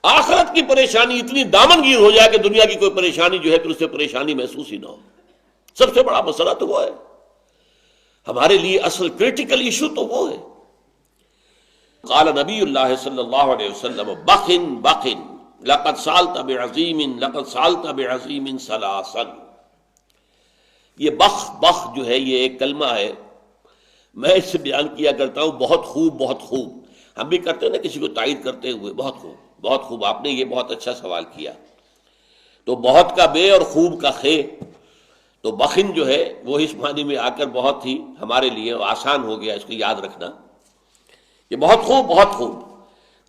آخرت کی پریشانی اتنی دامن گیر ہو جائے کہ دنیا کی کوئی پریشانی جو ہے پھر اسے پریشانی محسوس ہی نہ ہو. سب سے بڑا مسئلہ تو وہ ہے، ہمارے لیے اصل کریٹیکل ایشو تو وہ ہے. قال نبی اللہ صلی اللہ علیہ وسلم، بخن بخن لقد سالت بعظیم، لقد سالت بعظیم ثلاثا. یہ بخ جو ہے یہ ایک کلمہ ہے، میں اس سے بیان کیا کرتا ہوں بہت خوب بہت خوب. ہم بھی کرتے ہیں نا کسی کو تائید کرتے ہوئے، بہت خوب بہت خوب. آپ نے یہ بہت اچھا سوال کیا. تو بہت کا بے اور خوب کا خے، تو بخن جو ہے وہ اس معنی میں آ کر بہت ہی ہمارے لیے آسان ہو گیا اس کو یاد رکھنا. یہ بہت خوب بہت خوب.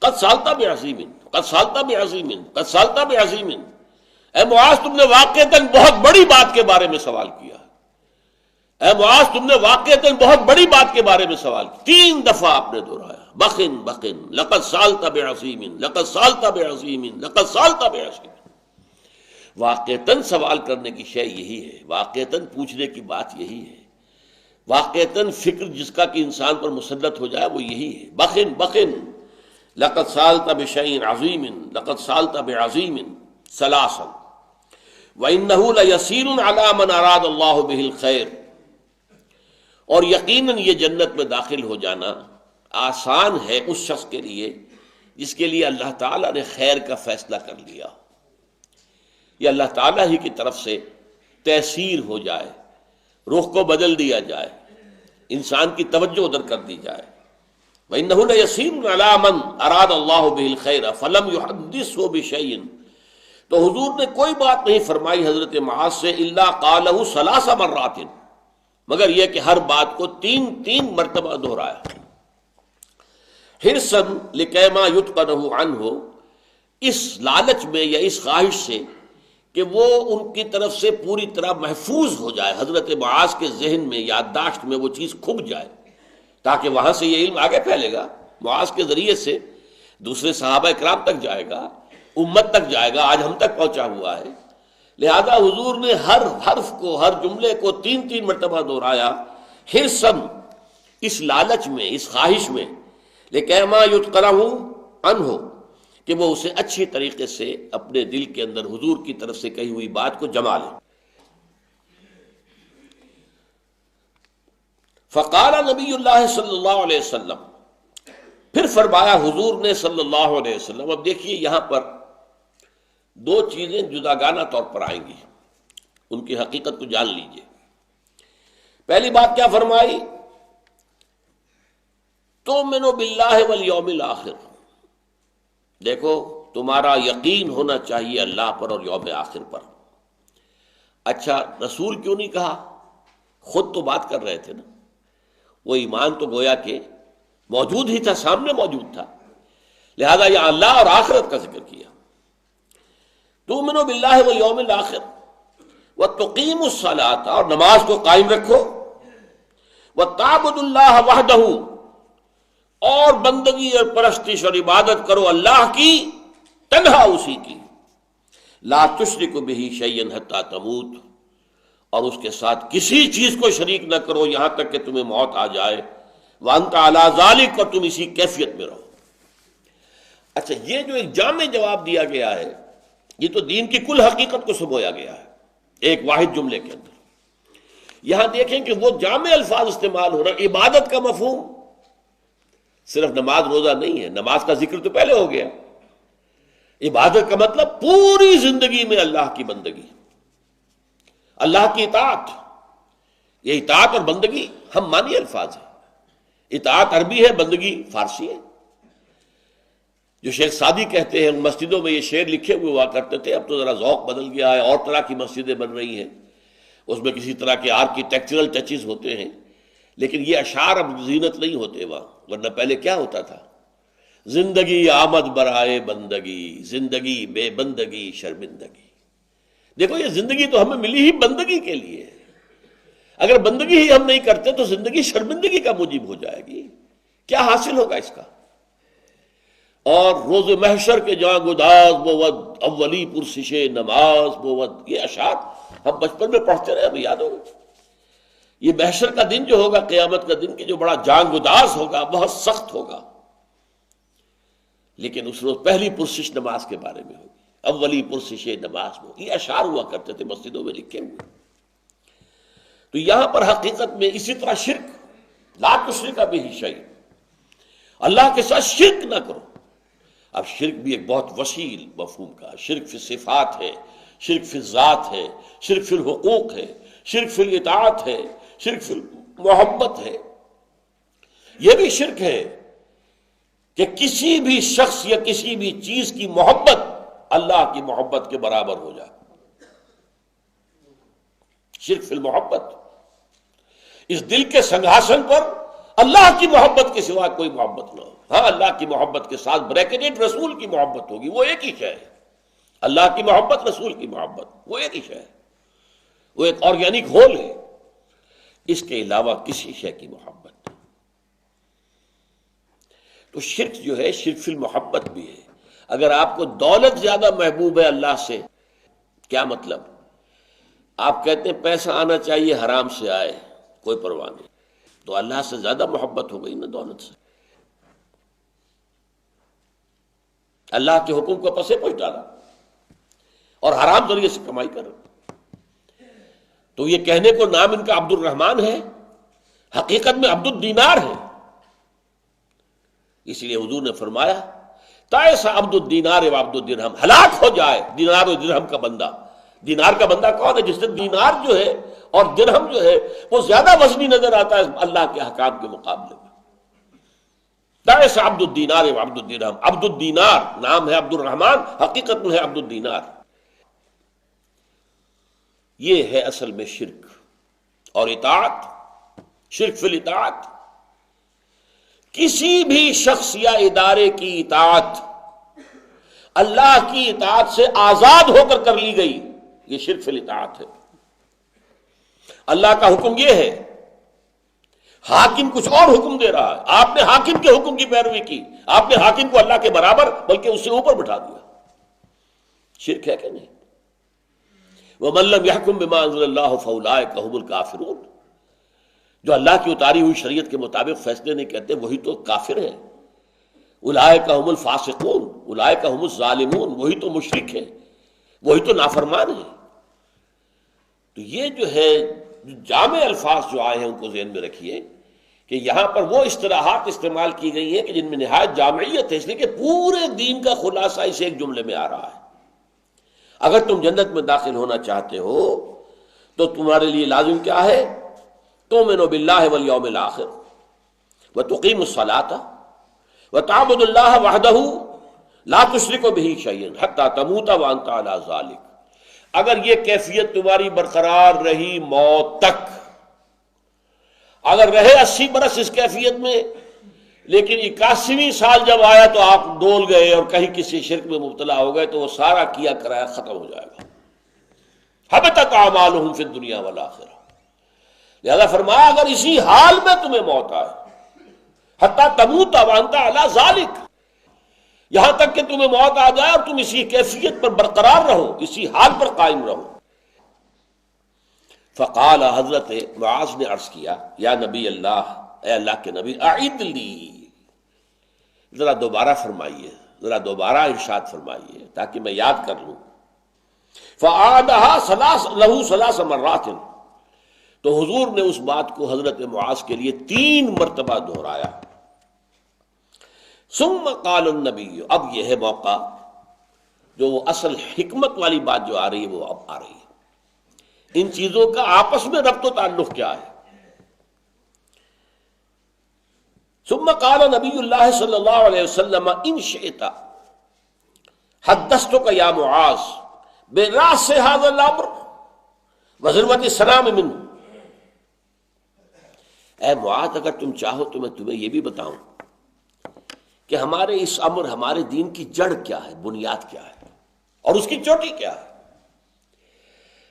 قد سالتا بعظیم، قد سالتا بعظیم، قد سالتا بعظیم. اے معاذ تم نے واقعتاً بہت بڑی بات کے بارے میں سوال کیا. اے معاذ تم نے واقعتاً بہت بڑی بات کے بارے میں سوال کیا. 3 دفعہ آپ نے دہرایا بخن بخن، لقد سالتا بعظیم، لقد سالتا بعظیم، لقد سالتا بعظیم. واقعتاً سوال کرنے کی شے یہی ہے، واقعتاً پوچھنے کی بات یہی ہے، واقعتاً فکر جس کا کہ انسان پر مسلط ہو جائے وہ یہی ہے. بخن بخن، لقد سالت بشیء عظیم، لقد سالت بعظیم ثلاثا وانہ لیسیر علی من اراد اللہ بہ الخیر. اور یقیناً یہ جنت میں داخل ہو جانا آسان ہے اس شخص کے لیے جس کے لیے اللہ تعالیٰ نے خیر کا فیصلہ کر لیا. یہ اللہ تعالیٰ ہی کی طرف سے تیسیر ہو جائے، رخ کو بدل دیا جائے، انسان کی توجہ ادھر کر دی جائے. وَإِنَّهُ لَيَسِيرٌ عَلَىٰ مَنْ أَرَادَ اللَّهُ بِهِ الْخَيْرَ فَلَمْ يُحَدِّثْهُ بِشَيْءٍ. تو حضور نے کوئی بات نہیں فرمائی حضرت معاذ سے الا قالہ 3 مرات، مگر یہ کہ ہر بات کو 3 مرتبہ دہرایا. حرصاً لکیما یتقنہ عنہ، اس لالچ میں یا اس خواہش سے کہ وہ ان کی طرف سے پوری طرح محفوظ ہو جائے، حضرت معاذ کے ذہن میں یادداشت میں وہ چیز کھپ جائے، تاکہ وہاں سے یہ علم آگے پھیلے گا، معاذ کے ذریعے سے دوسرے صحابہ کرام تک جائے گا، امت تک جائے گا، آج ہم تک پہنچا ہوا ہے. لہذا حضور نے ہر حرف کو، ہر جملے کو 3 مرتبہ دہرایا، حرصاً اس لالچ میں، اس خواہش میں، لکیما یتقنہ عنہ کہ وہ اسے اچھی طریقے سے اپنے دل کے اندر حضور کی طرف سے کہی ہوئی بات کو جما لے. فقال نبی اللہ صلی اللہ علیہ وسلم، پھر فرمایا حضور نے صلی اللہ علیہ وسلم. اب دیکھیے یہاں پر 2 چیزیں جداگانہ طور پر آئیں گی، ان کی حقیقت کو جان لیجئے. پہلی بات کیا فرمائی؟ تؤمن باللہ والیوم الآخر. دیکھو تمہارا یقین ہونا چاہیے اللہ پر اور یوم آخر پر. اچھا رسول کیوں نہیں کہا؟ خود تو بات کر رہے تھے نا، وہ ایمان تو گویا کہ موجود ہی تھا، سامنے موجود تھا، لہذا یہ اللہ اور آخرت کا ذکر کیا. تؤمنوا باللہ والیوم الآخر وتقیموا الصلاۃ، اور نماز کو قائم رکھو، وتعبدوا اللہ وحدہ، اور بندگی اور پرستش اور عبادت کرو اللہ کی، تنہا اسی کی. لا تشرک بہ شیئا حتی تموت، اور اس کے ساتھ کسی چیز کو شریک نہ کرو یہاں تک کہ تمہیں موت آ جائے. وانت علی ذلک، اور تم اسی کیفیت میں رہو. اچھا یہ جو ایک جامع جواب دیا گیا ہے، یہ تو دین کی کل حقیقت کو سمویا گیا ہے ایک واحد جملے کے اندر. یہاں دیکھیں کہ وہ جامع الفاظ استعمال ہو رہا. عبادت کا مفہوم صرف نماز روزہ نہیں ہے، نماز کا ذکر تو پہلے ہو گیا. عبادت کا مطلب پوری زندگی میں اللہ کی بندگی، اللہ کی اطاعت. یہ اطاعت اور بندگی ہم مانی الفاظ ہیں. اطاعت عربی ہے، بندگی فارسی ہے. جو شیخ سعدی کہتے ہیں، مسجدوں میں یہ شعر لکھے ہوئے ہوا کرتے تھے، اب تو ذرا ذوق بدل گیا ہے، اور طرح کی مسجدیں بن رہی ہیں، اس میں کسی طرح کے آرکیٹیکچرل ٹچز ہوتے ہیں، لیکن یہ اشعار اب زینت نہیں ہوتے وہاں. ورنہ پہلے کیا ہوتا تھا؟ زندگی آمد برائے بندگی، زندگی بے بندگی شرمندگی. دیکھو یہ زندگی تو ہمیں ملی ہی بندگی کے لیے. اگر بندگی ہی ہم نہیں کرتے تو زندگی شرمندگی کا موجب ہو جائے گی. کیا حاصل ہوگا اس کا؟ اور روز محشر کے جہاں گداز بود اولی پرسش نماز بود، یہ اشعار ہم بچپن میں پڑھتے رہے، ہمیں یاد ہوگا. یہ محشر کا دن جو ہوگا، قیامت کا دن، کہ جو بڑا جان گداز ہوگا، بہت سخت ہوگا، لیکن اس روز پہلی پرسش نماز کے بارے میں ہوگی. اولی پرسش نماز وہ، یہ اشعار ہوا کرتے تھے مسجدوں میں لکھے ہوئے. تو یہاں پر حقیقت میں اسی طرح شرک، لا تشرک بہ شیئا، اللہ کے ساتھ شرک نہ کرو. اب شرک بھی ایک بہت وسیع مفہوم کا، شرک فی صفات ہے، شرک فی ذات ہے، شرک فی الحقوق ہے، شرک فی الاطاعت ہے، شرک فی محبت ہے. یہ بھی شرک ہے کہ کسی بھی شخص یا کسی بھی چیز کی محبت اللہ کی محبت کے برابر ہو جائے. شرک فی المحبت، اس دل کے سنگھاسن پر اللہ کی محبت کے سوا کوئی محبت نہ ہو. ہاں اللہ کی محبت کے ساتھ بریکٹڈ رسول کی محبت ہوگی، وہ ایک ہی شے ہے. اللہ کی محبت، رسول کی محبت، وہ ایک ہی شے ہے، وہ ایک آرگینک ہول ہے. اس کے علاوہ کسی شے کی محبت. تو شرک جو ہے شرک فی المحبت بھی ہے. اگر آپ کو دولت زیادہ محبوب ہے اللہ سے، کیا مطلب؟ آپ کہتے ہیں پیسہ آنا چاہیے حرام سے آئے، کوئی پرواہ نہیں، تو اللہ سے زیادہ محبت ہو گئی نا دولت سے. اللہ کے حکم کو پسے پوچھ ڈالا اور حرام ذریعے سے کمائی کر. تو یہ کہنے کو نام ان کا عبد الرحمن ہے، حقیقت میں عبد الدینار ہے. اس لیے حضور نے فرمایا تائس عبد الدینار و عبد الدرہم، ہلاک ہو جائے دینار و درہم کا بندہ. دینار کا بندہ کون ہے؟ جس سے دینار جو ہے اور درہم جو ہے وہ زیادہ وزنی نظر آتا ہے اللہ کے احکام کے مقابلے میں. تائس عبد الدینار و عبد الدرہم. عبد الدینار نام ہے عبد الرحمن، حقیقت میں ہے عبد الدینار. یہ ہے اصل میں شرک. اور اطاعت، شرک فی الاطاعت، کسی بھی شخص یا ادارے کی اطاعت اللہ کی اطاعت سے آزاد ہو کر لی گئی، یہ شرک فی الاطاعت ہے. اللہ کا حکم یہ ہے، حاکم کچھ اور حکم دے رہا ہے، آپ نے حاکم کے حکم کی پیروی کی، آپ نے حاکم کو اللہ کے برابر بلکہ اس سے اوپر بٹھا دیا. شرک ہے کہ نہیں؟ وَمَن لَّمْ يَحْكُم بِمَا أَنزَلَ اللَّهُ فَأُولَٰئِكَ هُمُ الْكَافِرُونَ. جو اللہ کی اتاری ہوئی شریعت کے مطابق فیصلے نہیں کرتے وہی تو کافر ہیں. اولئک هم الفاسقون، اولئک هم الظالمون، وہی تو مشرک ہیں، وہی تو نافرمان ہیں. تو یہ جو ہے جامع الفاظ جو آئے ہیں ان کو ذہن میں رکھیے کہ یہاں پر وہ اصطلاحات استعمال کی گئی ہیں کہ جن میں نہایت جامعیت ہے، اس لیے کہ پورے دین کا خلاصہ اس ایک جملے میں آ رہا ہے. اگر تم جنت میں داخل ہونا چاہتے ہو تو تمہارے لیے لازم کیا ہے؟ تؤمنوا باللہ والیوم الآخر وتقیموا الصلاۃ وتعبدوا اللہ وحدہ لا تشرکوا بہ شیئا حتی تموت وانت علی ذلک. اگر یہ کیفیت تمہاری برقرار رہی موت تک، اگر رہے 80 برس اس کیفیت میں، لیکن 81ویں سال جب آیا تو آپ ڈول گئے اور کہیں کسی شرک میں مبتلا ہو گئے تو وہ سارا کیا کرایا ختم ہو جائے گا. حبطت اعمالہم فی الدنیا والآخرہ. لہذا فرمایا اگر اسی حال میں تمہیں موت آئے، حتی تموت وانت علی ذالک، یہاں تک کہ تمہیں موت آ جائے اور تم اسی کیفیت پر برقرار رہو، اسی حال پر قائم رہو. فقال، حضرت معاذ نے عرض کیا، یا نبی اللہ، اے اللہ کے نبی، اعید لی، ذرا دوبارہ فرمائیے، ذرا دوبارہ ارشاد فرمائیے تاکہ میں یاد کر لوں. فَأَعَادَهَا لَهُ ثَلَاثَ مَرَّاتٍ. تو حضور نے اس بات کو حضرت معاذ کے لیے 3 مرتبہ دہرایا. ثم قال النبی، اب یہ ہے موقع جو وہ اصل حکمت والی بات جو آ رہی ہے وہ اب آ رہی ہے. ان چیزوں کا آپس میں ربط و تعلق کیا ہے؟ ثم قال نبی اللہ صلی اللہ علیہ وسلم، ان شئت حدثتک یا معاذ براس هذا الامر وذروۃ السلام منه. اے معاذ، اگر تم چاہو تو میں تمہیں یہ بھی بتاؤں کہ ہمارے اس امر، ہمارے دین کی جڑ کیا ہے، بنیاد کیا ہے اور اس کی چوٹی کیا ہے.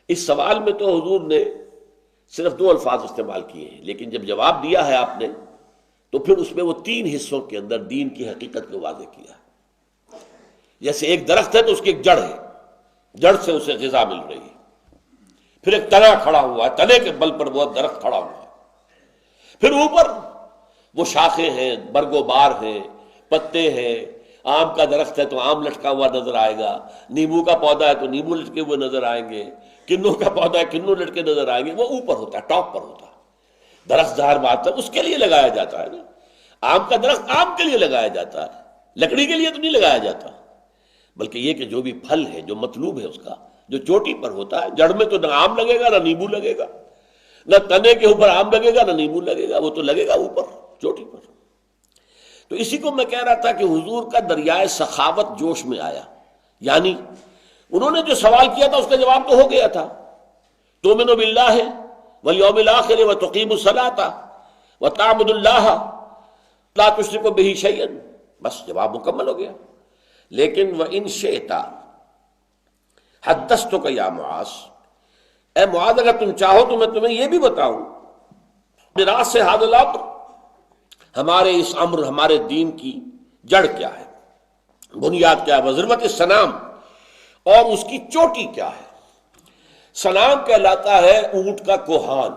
اس سوال میں تو حضور نے صرف 2 الفاظ استعمال کیے ہیں، لیکن جب جواب دیا ہے آپ نے تو پھر اس میں وہ 3 حصوں کے اندر دین کی حقیقت کو واضح کیا. جیسے ایک درخت ہے تو اس کی ایک جڑ ہے، جڑ سے اسے غذا مل رہی ہے. پھر ایک تنا کھڑا ہوا ہے، تنے کے بل پر وہ درخت کھڑا ہوا ہے. پھر اوپر وہ شاخیں ہیں، برگ و بار ہیں، پتے ہیں. آم کا درخت ہے تو آم لٹکا ہوا نظر آئے گا، نیمبو کا پودا ہے تو نیمبو لٹکے ہوئے نظر آئیں گے، کنوں کا پودا ہے کنوں لٹکے نظر آئیں گے. وہ اوپر ہوتا ہے، ٹاپ پر ہوتا ہے. درخت ظاہر بات ہے اس کے لیے لگایا جاتا ہے نا. آم کا درخت آم کے لیے لگایا جاتا ہے، لکڑی کے لیے تو نہیں لگایا جاتا. بلکہ یہ کہ جو بھی پھل ہے، جو مطلوب ہے اس کا، جو چوٹی پر ہوتا ہے، جڑ میں تو نہ آم لگے گا نہ نیمبو لگے گا. نہ تنے کے اوپر آم لگے گا نہ نیمبو لگے گا، وہ تو لگے گا اوپر چوٹی پر۔ تو اسی کو میں کہہ رہا تھا کہ حضور کا دریائے سخاوت جوش میں آیا، یعنی انہوں نے جو سوال کیا تھا اس کا جواب تو ہو گیا تھا، تؤمن باللہ والیوم الآخر وتقیم الصلاۃ وتعبد اللہ لا تشرک بہ شیئا، بس جواب مکمل ہو گیا۔ لیکن وَإِن شِئْتَ حدثتک یا معاذ، اے معاذ اگر تم چاہو تو میں تمہیں یہ بھی بتاؤں میراث سے ھذا الامر، ہمارے اس امر ہمارے دین کی جڑ کیا ہے، بنیاد کیا ہے، وذروۃ السنام، اور اس کی چوٹی کیا ہے۔ سنام کہلاتا ہے اونٹ کا کوہان،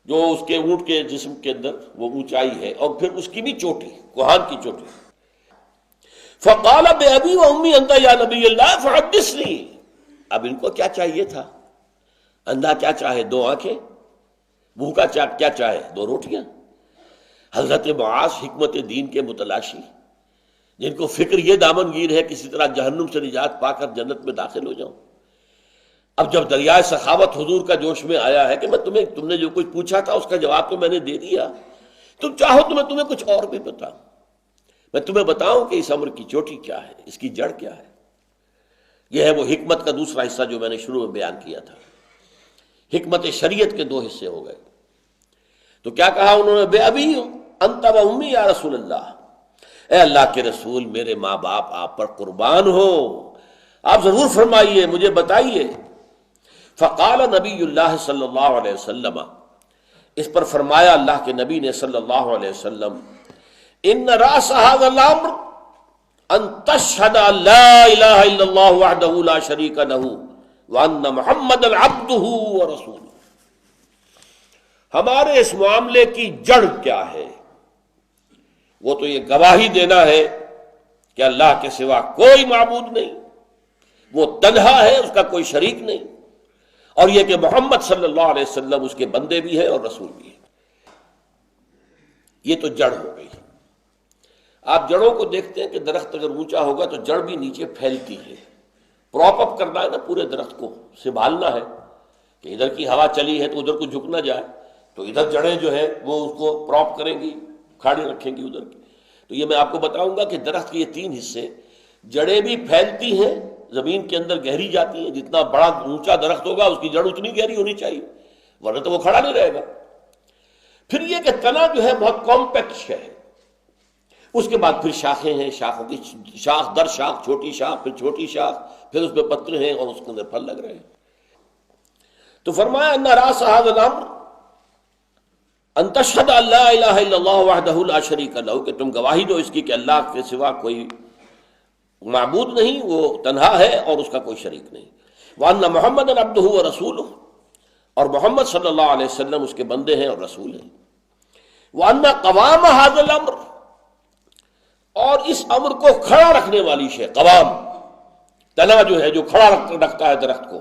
جو اس کے اونٹ کے جسم کے اندر وہ اونچائی ہے، اور پھر اس کی بھی چوٹی، کوہان کی چوٹی۔ فقال بأبی و امی انت یا نبی اللہ فحدثنی، اب ان کو کیا چاہیے تھا؟ اندھا کیا چاہے؟ دو آنکھیں، بھوکا کیا چاہے؟ دو روٹیاں۔ حضرت معاذ حکمت دین کے متلاشی، جن کو فکر یہ دامن گیر ہے کسی طرح جہنم سے نجات پا کر جنت میں داخل ہو جاؤں۔ اب جب دریائے سخاوت حضور کا جوش میں آیا ہے کہ تم نے جو کچھ پوچھا تھا اس کا جواب تو میں نے دے دیا، تم چاہو تو میں تمہیں کچھ اور بھی بتاؤں، میں تمہیں بتاؤں کہ اس امر کی چوٹی کیا ہے، اس کی جڑ کیا ہے۔ یہ ہے وہ حکمت کا دوسرا حصہ جو میں نے شروع میں بیان کیا تھا۔ حکمت شریعت کے دو حصے ہو گئے۔ تو کیا کہا انہوں نے؟ بے ابی انت و امی یا رسول اللہ، اے اللہ کے رسول میرے ماں باپ آپ پر قربان ہو، آپ ضرور فرمائیے، مجھے بتائیے۔ فقال نبی اللہ صلی اللہ علیہ وسلم، اس پر فرمایا اللہ کے نبی نے صلی اللہ علیہ وسلم، ان راس ھذا الامر ان تشهد ان لا الہ الا اللہ وحدہ لا شریک لہ وان محمد عبدہ ورسولہ، ہمارے اس معاملے کی جڑ کیا ہے؟ وہ تو یہ گواہی دینا ہے کہ اللہ کے سوا کوئی معبود نہیں، وہ تنہا ہے، اس کا کوئی شریک نہیں، اور یہ کہ محمد صلی اللہ علیہ وسلم اس کے بندے بھی ہے اور رسول بھی ہے۔ یہ تو جڑ ہو گئی۔ آپ جڑوں کو دیکھتے ہیں کہ درخت اگر اونچا ہوگا تو جڑ بھی نیچے پھیلتی ہے، پراپ اپ کرنا ہے نا، پورے درخت کو سنبھالنا ہے کہ ادھر کی ہوا چلی ہے تو ادھر کو جھک نہ جائے، تو ادھر جڑیں جو ہے وہ اس کو پراپ کریں گی، کھاڑی رکھیں گی ادھر کی۔ تو یہ میں آپ کو بتاؤں گا کہ درخت کے یہ تین حصے، جڑیں بھی پھیلتی ہیں، زمین کے اندر گہری جاتی ہیں، جتنا بڑا اونچا درخت ہوگا اس کی جڑ اتنی گہری ہونی چاہیے، ورنہ تو وہ کھڑا نہیں رہے گا۔ پھر یہ کہ تنا جو ہے بہت کمپیکٹ ہے، اس کے بعد پھر شاخیں ہیں، شاخوں کی شاخ در شاخ، چھوٹی شاخ، پھر چھوٹی شاخ، پھر اس میں پتر ہیں اور اس کے اندر پھل لگ رہے ہیں۔ تو فرمایا ان راس ھذا الامر ان تشهد ان لا الہ الا اللہ وحدہ لا شریک لہ، کہ تم گواہی دو اس کی کہ اللہ کے سوا کوئی معبود نہیں، وہ تنہا ہے اور اس کا کوئی شریک نہیں، وان محمد عبدہ ورسولہ، اور محمد صلی اللہ علیہ وسلم اس کے بندے ہیں اور رسول ہیں، وان قوام ھذا الامر، اور اس امر کو کھڑا رکھنے والی شے، قوام تنا جو ہے جو کھڑا رکھتا ہے درخت کو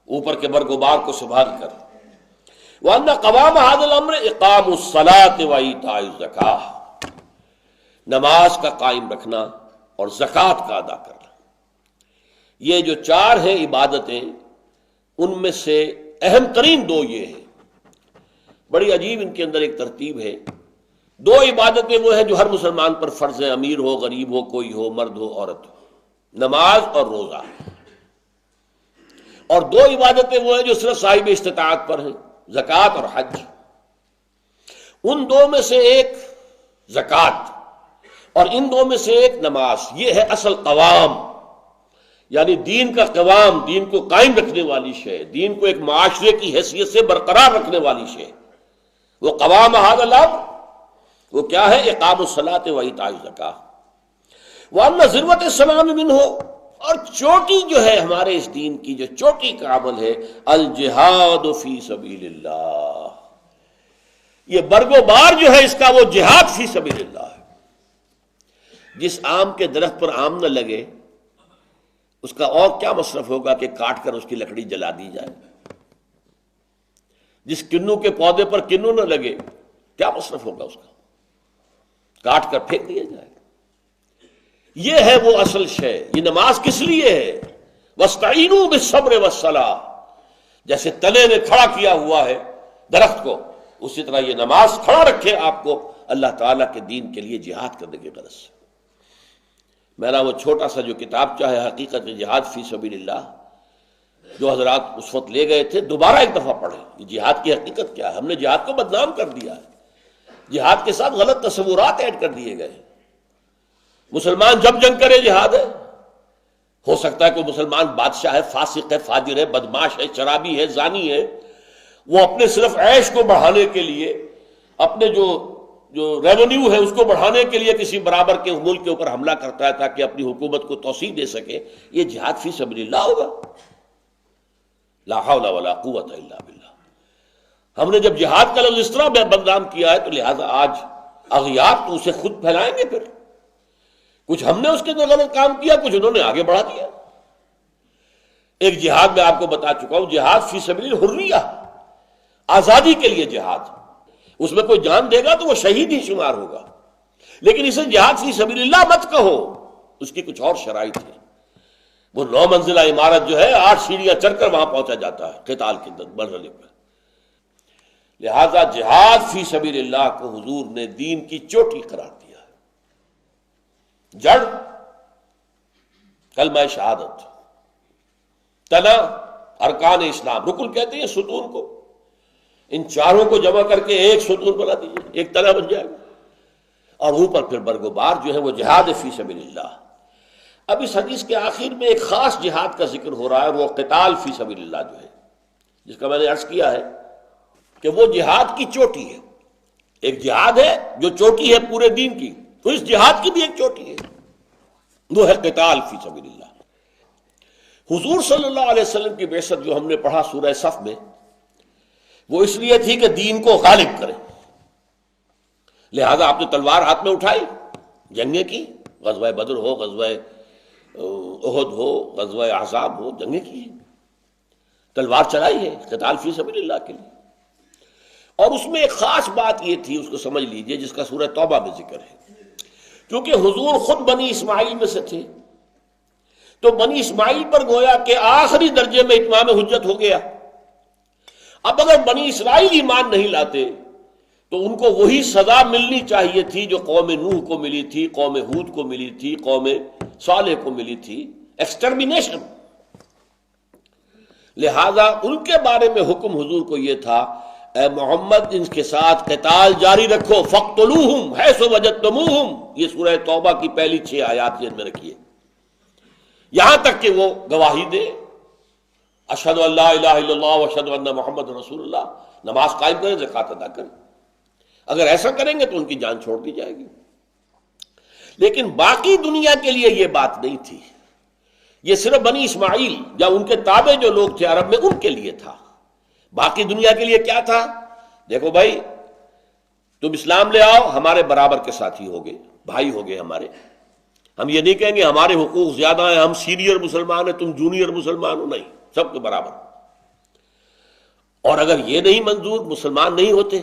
اوپر کے برگ و بار کو سنبھال کر، وان قوام ھذا الامر اقام الصلاۃ وایتاء الزکاۃ، نماز کا قائم رکھنا اور زکوٰۃ کا ادا کرنا۔ یہ جو چار ہیں عبادتیں، ان میں سے اہم ترین دو یہ ہیں۔ بڑی عجیب ان کے اندر ایک ترتیب ہے۔ دو عبادتیں وہ ہیں جو ہر مسلمان پر فرض ہیں، امیر ہو، غریب ہو، کوئی ہو، مرد ہو، عورت ہو، نماز اور روزہ۔ اور دو عبادتیں وہ ہیں جو صرف صاحب استطاعت پر ہیں، زکوٰۃ اور حج۔ ان دو میں سے ایک زکوٰۃ اور ان دو میں سے ایک نماز، یہ ہے اصل قوام، یعنی دین کا قوام، دین کو قائم رکھنے والی شے، دین کو ایک معاشرے کی حیثیت سے برقرار رکھنے والی شے۔ وہ قوام ھذا الامر وہ کیا ہے؟ اقام الصلاۃ وایتاء الزکاۃ، وان ذروۃ السلام منہ، اور چوٹی جو ہے ہمارے اس دین کی، جو چوٹی کا عمل ہے، الجہاد فی سبیل اللہ، یہ برگ و بار جو ہے اس کا وہ جہاد فی سبیل اللہ ہے۔ جس آم کے درخت پر آم نہ لگے اس کا اور کیا مصرف ہوگا کہ کاٹ کر اس کی لکڑی جلا دی جائے؟ جس کنو کے پودے پر کنو نہ لگے کیا مصرف ہوگا اس کا؟ کاٹ کر پھینک دیا جائے۔ یہ ہے وہ اصل شے۔ یہ نماز کس لیے ہے؟ وَاسْتَعِینُوا بِالصَّبْرِ وَالصَّلَاةِ، جیسے تنے نے کھڑا کیا ہوا ہے درخت کو، اسی طرح یہ نماز کھڑا رکھے آپ کو اللہ تعالیٰ کے دین کے لیے جہاد کرنے کی غرض سے۔ میرا وہ چھوٹا سا جو کتاب چاہے حقیقت جہاد فی سبیل اللہ، جو حضرات اس وقت لے گئے تھے، دوبارہ ایک دفعہ پڑھیں کہ جہاد کی حقیقت کیا ہے۔ ہم نے جہاد کو بدنام کر دیا ہے، جہاد کے ساتھ غلط تصورات ایڈ کر دیے گئے۔ مسلمان جب جنگ کرے جہاد ہے، ہو سکتا ہے کوئی مسلمان بادشاہ ہے، فاسق ہے، فاجر ہے، بدماش ہے، شرابی ہے، زانی ہے، وہ اپنے صرف عیش کو بڑھانے کے لیے، اپنے جو ریونیو ہے اس کو بڑھانے کے لیے کسی برابر کے ملک کے اوپر حملہ کرتا ہے تاکہ اپنی حکومت کو توسیع دے سکے، یہ جہاد فی سبیل اللہ ہوگا؟ لا حول ولا قوت الا باللہ۔ ہم نے جب جہاد کا لفظ اس طرح بدنام کیا ہے تو لہذا آج اغیار تو اسے خود پھیلائیں گے۔ پھر کچھ ہم نے اس کے اندر غلط کام کیا، کچھ انہوں نے آگے بڑھا دیا۔ ایک جہاد میں آپ کو بتا چکا ہوں، جہاد فی سبیل الحریہ، آزادی کے لیے جہاد، اس میں کوئی جان دے گا تو وہ شہید ہی شمار ہوگا، لیکن اسے جہاد فی سبیل اللہ مت کہو، اس کی کچھ اور شرائط ہے۔ وہ 9 منزلہ عمارت جو ہے 8 سیڑھیاں چڑھ کر وہاں پہنچا جاتا ہے قتال کے اندر مرحلے پر۔ لہذا جہاد فی سبیل اللہ کو حضور نے دین کی چوٹی قرار دیا ہے۔ جڑ کلمہ شہادت، تنا ارکان اسلام، رکن کہتے ہیں ستون کو، ان چاروں کو جمع کر کے ایک ستون بنا دیجیے، ایک تنا بن جائے گا، اور اوپر پھر برگوبار جو ہے وہ جہاد فی سبیل اللہ۔ اب اس حدیث کے آخر میں ایک خاص جہاد کا ذکر ہو رہا ہے، وہ قتال فی سبیل اللہ جو ہے، جس کا میں نے عرض کیا ہے کہ وہ جہاد کی چوٹی ہے۔ ایک جہاد ہے جو چوٹی ہے پورے دین کی، تو اس جہاد کی بھی ایک چوٹی ہے، وہ ہے قتال فی سبیل اللہ۔ حضور صلی اللہ علیہ وسلم کی بعثت جو ہم نے پڑھا سورہ صف میں، وہ اس لیے تھی کہ دین کو غالب کرے، لہذا آپ نے تلوار ہاتھ میں اٹھائی، جنگیں کی، غزوہ بدر ہو، غزوہ احد ہو، غزوہ احزاب ہو، جنگیں کی ہیں، تلوار چلائی ہے قتال فی سبیل اللہ کے لیے۔ اور اس میں ایک خاص بات یہ تھی، اس کو سمجھ لیجئے، جس کا سورہ توبہ میں ذکر ہے، کیونکہ حضور خود بنی اسماعیل میں سے تھے، تو بنی اسماعیل پر گویا کہ آخری درجے میں اتمام حجت ہو گیا۔ اب اگر بنی اسرائیل ایمان نہیں لاتے تو ان کو وہی سزا ملنی چاہیے تھی جو قوم نوح کو ملی تھی، قوم ہود کو ملی تھی، قوم صالح کو ملی تھی، ایکسٹرمینیشن۔ لہذا ان کے بارے میں حکم حضور کو یہ تھا، اے محمد ان کے ساتھ قتال جاری رکھو، فاقتلوہم حیث وجدتموہم، یہ سورہ توبہ کی پہلی 6 آیات ذہن میں رکھیے، یہاں تک کہ وہ گواہی دے، اشہد ان لا الہ الا اللہ واشہد ان محمد رسول اللہ، نماز قائم کریں، زکوٰۃ ادا کریں۔ اگر ایسا کریں گے تو ان کی جان چھوڑ دی جائے گی۔ لیکن باقی دنیا کے لیے یہ بات نہیں تھی، یہ صرف بنی اسماعیل یا ان کے تابع جو لوگ تھے عرب میں ان کے لیے تھا۔ باقی دنیا کے لیے کیا تھا؟ دیکھو بھائی، تم اسلام لے آؤ، ہمارے برابر کے ساتھی ہوگے، بھائی ہوگے ہمارے، ہم یہ نہیں کہیں گے ہمارے حقوق زیادہ ہیں، ہم سینئر مسلمان ہیں، تم جونیئر مسلمان ہو، نہیں، سب کے برابر۔ اور اگر یہ نہیں منظور، مسلمان نہیں ہوتے،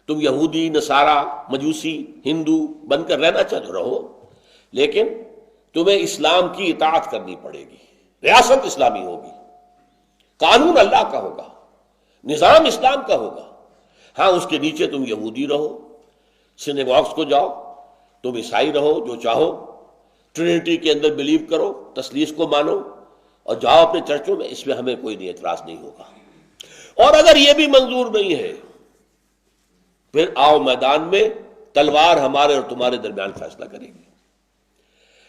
تم یہودی، نصارہ، مجوسی، ہندو بن کر رہنا چاہتے رہو، لیکن تمہیں اسلام کی اطاعت کرنی پڑے گی، ریاست اسلامی ہوگی، قانون اللہ کا ہوگا، نظام اسلام کا ہوگا۔ ہاں اس کے نیچے تم یہودی رہو، سینیگاگس کو جاؤ، تم عیسائی رہو، جو چاہو، ٹرینٹی کے اندر بلیو کرو، تثلیث کو مانو، اور جاؤ اپنے چرچوں میں، اس میں ہمیں کوئی نہیں اعتراض نہیں ہوگا۔ اور اگر یہ بھی منظور نہیں ہے، پھر آؤ میدان میں، تلوار ہمارے اور تمہارے درمیان فیصلہ کرے گی۔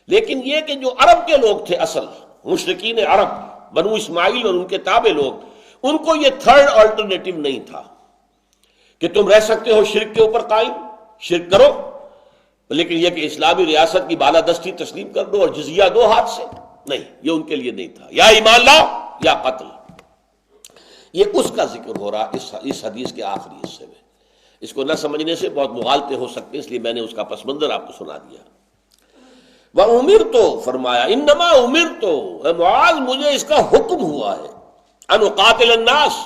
لیکن یہ کہ جو عرب کے لوگ تھے، اصل مشرکین عرب، بنو اسماعیل اور ان کے تابع لوگ، ان کو یہ تھرڈ آلٹرنیٹو نہیں تھا کہ تم رہ سکتے ہو شرک کے اوپر قائم، شرک کرو، لیکن یہ کہ اسلامی ریاست کی بالادستی تسلیم کر دو اور جزیہ دو ہاتھ سے، نہیں، یہ ان کے لیے نہیں تھا، یا ایمان لاؤ یا قتل۔ یہ اس کا ذکر ہو رہا اس حدیث کے آخری حصے میں۔ اس کو نہ سمجھنے سے بہت مغالطے ہو سکتے ہیں، اس لیے میں نے اس کا پس منظر آپ کو سنا دیا۔ وَأُمِرْتُ، فرمایا، انما امرتو، اے معاذ مجھے اس کا حکم ہوا ہے، ان اقاتل الناس،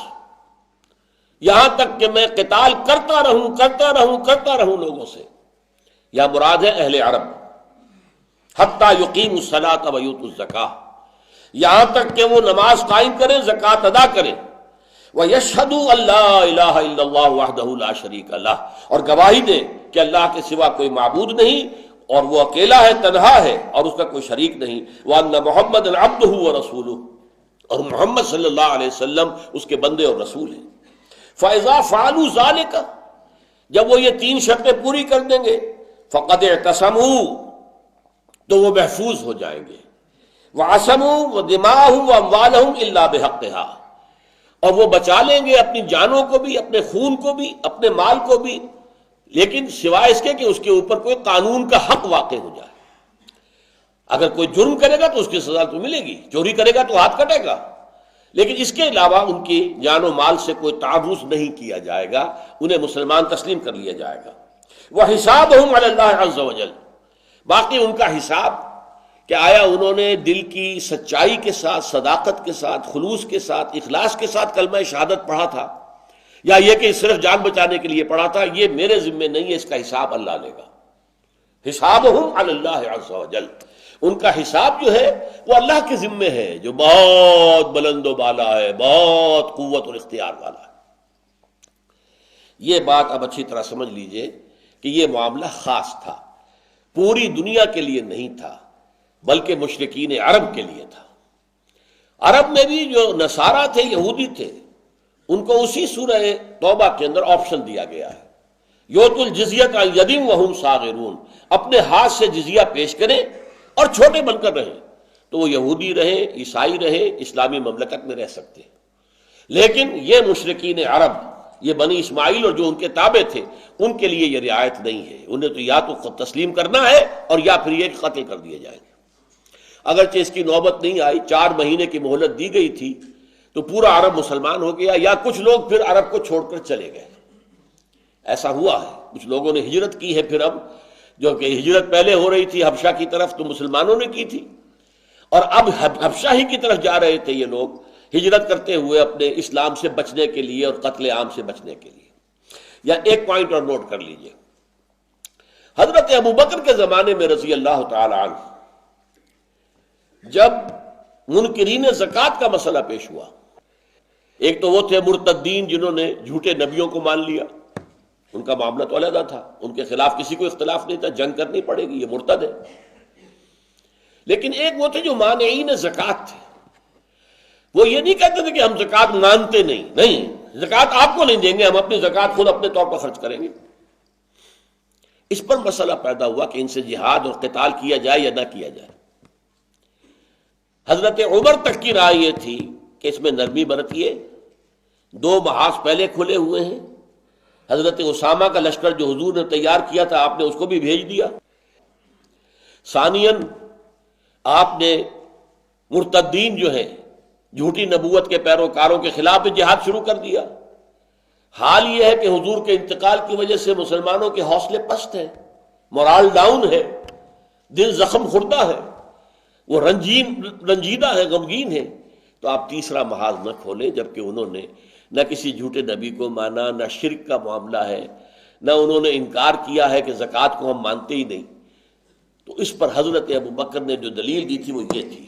یہاں تک کہ میں قتال کرتا رہوں لوگوں سے، یا مراد ہے اہل عرب، حتی یقیموا الصلاۃ ویؤتوا الزکاۃ، یہاں تک کہ وہ نماز قائم کریں، زکوٰۃ ادا کریں، وَيَشْهَدُوا أَن لَّا إِلَٰهَ إِلَّا اللَّهُ وَحْدَهُ لَا شَرِيكَ لَهُ، اور گواہی دے کہ اللہ کے سوا کوئی معبود نہیں اور وہ اکیلا ہے، تنہا ہے اور اس کا کوئی شریک نہیں، وَأَنَّ مُحَمَّدًا عَبْدُهُ وَرَسُولُهُ، اور محمد صلی اللہ علیہ وسلم اس کے بندے اور رسول ہیں۔ فَإِذَا فَعَلُوا ذَلِكَ، جب وہ یہ تین شرطیں پوری کر دیں گے، فَقَدْ اعْتَصَمُوا، تو وہ محفوظ ہو جائیں گے، وَعَصَمُوا وَدِمَاءَهُمْ وَأَمْوَالَهُمْ إِلَّا بِحَقِّهَا، اور وہ بچا لیں گے اپنی جانوں کو بھی، اپنے خون کو بھی، اپنے مال کو بھی، لیکن سوائے اس کے کہ اس کے اوپر کوئی قانون کا حق واقع ہو جائے۔ اگر کوئی جرم کرے گا تو اس کی سزا تو ملے گی، چوری کرے گا تو ہاتھ کٹے گا، لیکن اس کے علاوہ ان کی جان و مال سے کوئی تعرض نہیں کیا جائے گا، انہیں مسلمان تسلیم کر لیا جائے گا۔ وَحِسَابُهُمْ عَلَى اللَّهِ عَزَّ وَجَلَّ، باقی ان کا حساب کہ آیا انہوں نے دل کی سچائی کے ساتھ، صداقت کے ساتھ، خلوص کے ساتھ، اخلاص کے ساتھ کلمہ شہادت پڑھا تھا، یا یہ کہ صرف جان بچانے کے لیے پڑھا تھا، یہ میرے ذمے نہیں ہے، اس کا حساب اللہ لے گا۔ حسابهم علی اللہ عز وجل، ان کا حساب جو ہے وہ اللہ کے ذمے ہے، جو بہت بلند و بالا ہے، بہت قوت اور اختیار والا ہے۔ یہ بات اب اچھی طرح سمجھ لیجئے کہ یہ معاملہ خاص تھا، پوری دنیا کے لیے نہیں تھا، بلکہ مشرکین عرب کے لیے تھا۔ عرب میں بھی جو نصارہ تھے، یہودی تھے، ان کو اسی سورہ توبہ کے اندر آپشن دیا گیا ہے، یؤتوا الجزیۃ عن ید وہم صاغرون، اپنے ہاتھ سے جزیہ پیش کریں اور چھوٹے بن کر رہیں، تو وہ یہودی رہے، عیسائی رہے، اسلامی مملکت میں رہ سکتے ہیں۔ لیکن یہ مشرکین عرب، یہ بنی اسماعیل اور جو ان کے تابع تھے، ان کے لیے یہ رعایت نہیں ہے، انہیں تو یا تو تسلیم کرنا ہے اور یا پھر یہ قتل کر دیے جائیں گے۔ اگرچہ اس کی نوبت نہیں آئی، 4 مہینے کی مہلت دی گئی تھی تو پورا عرب مسلمان ہو گیا، یا کچھ لوگ پھر عرب کو چھوڑ کر چلے گئے، ایسا ہوا ہے۔ کچھ لوگوں نے ہجرت کی ہے پھر، اب جو کہ ہجرت پہلے ہو رہی تھی حبشہ کی طرف تو مسلمانوں نے کی تھی، اور اب حبشہ ہی کی طرف جا رہے تھے یہ لوگ، ہجرت کرتے ہوئے اپنے اسلام سے بچنے کے لیے اور قتل عام سے بچنے کے لیے۔ یا ایک پوائنٹ اور نوٹ کر لیجئے، حضرت ابوبکر کے زمانے میں رضی اللہ تعالی عنہ، جب منکرین زکوٰۃ کا مسئلہ پیش ہوا، ایک تو وہ تھے مرتدین جنہوں نے جھوٹے نبیوں کو مان لیا، ان کا معاملہ تو علیحدہ تھا، ان کے خلاف کسی کو اختلاف نہیں تھا، جنگ کرنی پڑے گی، یہ مرتد ہے۔ لیکن ایک وہ تھے جو مانعین زکوٰۃ تھے، وہ یہ نہیں کہتے تھے کہ ہم زکوٰۃ مانتے نہیں، زکوٰۃ آپ کو نہیں دیں گے، ہم اپنی زکوٰۃ خود اپنے طور پر خرچ کریں گے۔ اس پر مسئلہ پیدا ہوا کہ ان سے جہاد اور قتال کیا جائے یا نہ کیا جائے۔ حضرت عمر تک کی رائے یہ تھی کہ اس میں نرمی برتیے، 2 محاذ پہلے کھلے ہوئے ہیں، حضرت اسامہ کا لشکر جو حضور نے تیار کیا تھا آپ نے اس کو بھی بھیج دیا، ثانیاً آپ نے مرتدین جو ہیں جھوٹی نبوت کے پیروکاروں کے خلاف بھی جہاد شروع کر دیا۔ حال یہ ہے کہ حضور کے انتقال کی وجہ سے مسلمانوں کے حوصلے پست ہیں، مورال ڈاؤن ہے، دل زخم خوردہ ہے، وہ رنجیدہ ہے، غمگین ہے، تو آپ تیسرا محاذ نہ کھولیں، جبکہ انہوں نے نہ کسی جھوٹے نبی کو مانا، نہ شرک کا معاملہ ہے، نہ انہوں نے انکار کیا ہے کہ زکوٰۃ کو ہم مانتے ہی نہیں۔ تو اس پر حضرت ابوبکر نے جو دلیل دی تھی وہ یہ تھی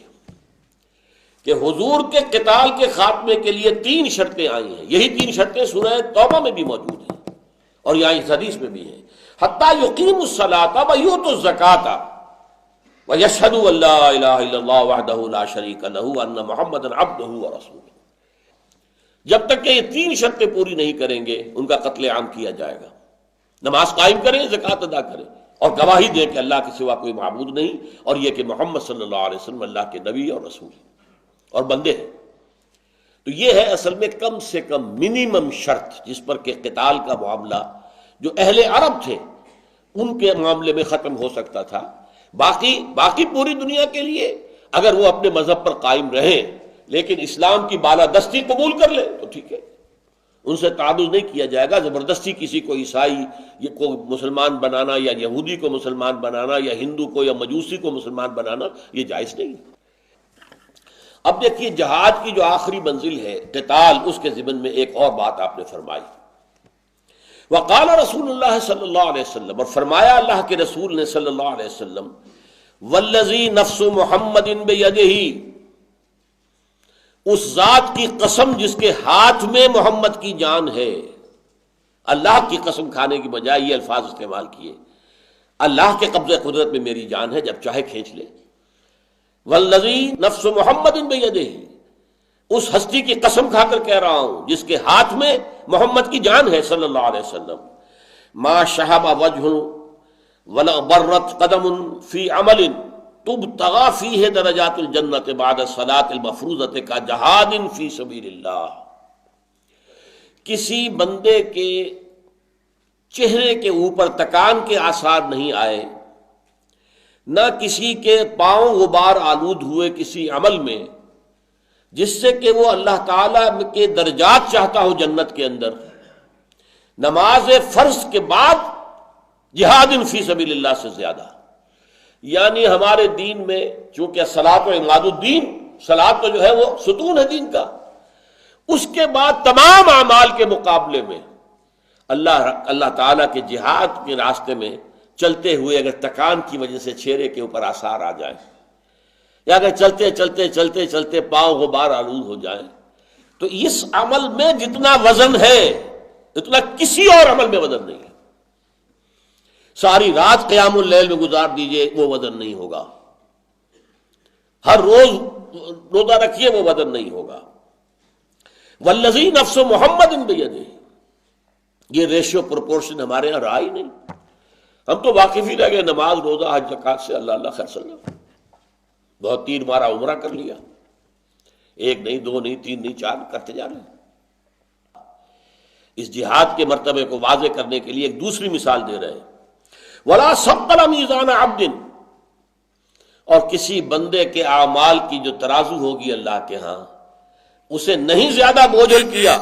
کہ حضور کے قتال کے خاتمے کے لیے 3 شرطیں آئی ہیں، یہی 3 شرطیں سورہ توبہ میں بھی موجود ہیں اور یہاں اس حدیث میں بھی ہیں، حتیٰ یقیموا الصلاۃ ویؤتوا الزکاۃ وَيَشْهَدُوا أَن لَّا إِلَٰهَ إِلَّا اللَّهُ وَحْدَهُ لَا شَرِيكَ لَهُ وَأَنَّ مُحَمَّدًا عَبْدُهُ وَرَسُولُهُ۔ جب تک کہ یہ 3 شرطیں پوری نہیں کریں گے ان کا قتل عام کیا جائے گا۔ نماز قائم کریں، زکوٰۃ ادا کریں، اور گواہی دیں کہ اللہ کے سوا کوئی معبود نہیں، اور یہ کہ محمد صلی اللہ علیہ وسلم اللہ کے نبی اور رسول اور بندے ہیں۔ تو یہ ہے اصل میں کم سے کم منیمم شرط جس پر کہ قتال کا معاملہ جو اہل عرب تھے ان کے معاملے میں ختم ہو سکتا تھا۔ باقی پوری دنیا کے لیے اگر وہ اپنے مذہب پر قائم رہیں لیکن اسلام کی بالادستی قبول کر لیں تو ٹھیک ہے، ان سے تعارض نہیں کیا جائے گا۔ زبردستی کسی کو عیسائی کو مسلمان بنانا، یا یہودی کو مسلمان بنانا، یا ہندو کو یا مجوسی کو مسلمان بنانا، یہ جائز نہیں۔ اب دیکھیے جہاد کی جو آخری منزل ہے قتال، اس کے ضمن میں ایک اور بات آپ نے فرمائی، وقال رسول اللہ صلی اللہ علیہ وسلم، اور فرمایا اللہ کے رسول نے صلی اللہ علیہ وسلم، والذی نفس محمد بیدہ، اس ذات کی قسم جس کے ہاتھ میں محمد کی جان ہے. اللہ کی قسم کھانے کی بجائے یہ الفاظ استعمال کیے. اللہ کے قبضہ قدرت میں میری جان ہے، جب چاہے کھینچ لے. والذی نفس محمد بیدہ، اس ہستی کی قسم کھا کر کہہ رہا ہوں جس کے ہاتھ میں محمد کی جان ہے صلی اللہ علیہ وسلم. ما شہب وجہ ولا برت قدم فی عمل تبتغى فیہ درجات الجنت بعد الصلاۃ المفروضۃ کا جہاد فی سبیل اللہ. کسی بندے کے چہرے کے اوپر تکان کے آثار نہیں آئے، نہ کسی کے پاؤں غبار آلود ہوئے کسی عمل میں جس سے کہ وہ اللہ تعالیٰ کے درجات چاہتا ہو جنت کے اندر. نماز فرض کے بعد جہاد فی سبیل اللہ سے زیادہ. یعنی ہمارے دین میں چونکہ صلاۃ و عماد الدین، صلاۃ تو جو ہے وہ ستون ہے دین کا، اس کے بعد تمام اعمال کے مقابلے میں اللہ تعالیٰ کے جہاد کے راستے میں چلتے ہوئے اگر تکان کی وجہ سے چہرے کے اوپر آثار آ جائیں، یا اگر چلتے چلتے چلتے چلتے پاؤں غبار آلود ہو جائیں، تو اس عمل میں جتنا وزن ہے اتنا کسی اور عمل میں وزن نہیں ہے. ساری رات قیام اللیل میں گزار دیجئے وہ وزن نہیں ہوگا. ہر روز روزہ رکھیے وہ وزن نہیں ہوگا. والذی نفس محمد بیدہ، یہ ریشیو پروپورشن ہمارے یہاں رہا ہی نہیں. ہم تو واقف ہی رہ گئے نماز روزہ حج زکوٰۃ سے، اللہ اللہ خیر صلی اللہ. بہت تیر مارا عمرہ کر لیا، ایک نہیں، دو نہیں، تین نہیں، چار کرتے جا رہے ہیں. اس جہاد کے مرتبے کو واضح کرنے کے لیے ایک دوسری مثال دے رہے ہیں. وَلَا ثَقَّلَ مِيزَانَ عَبْدٍ، اور کسی بندے کے اعمال کی جو ترازو ہوگی اللہ کے ہاں اسے نہیں زیادہ بوجھل کیا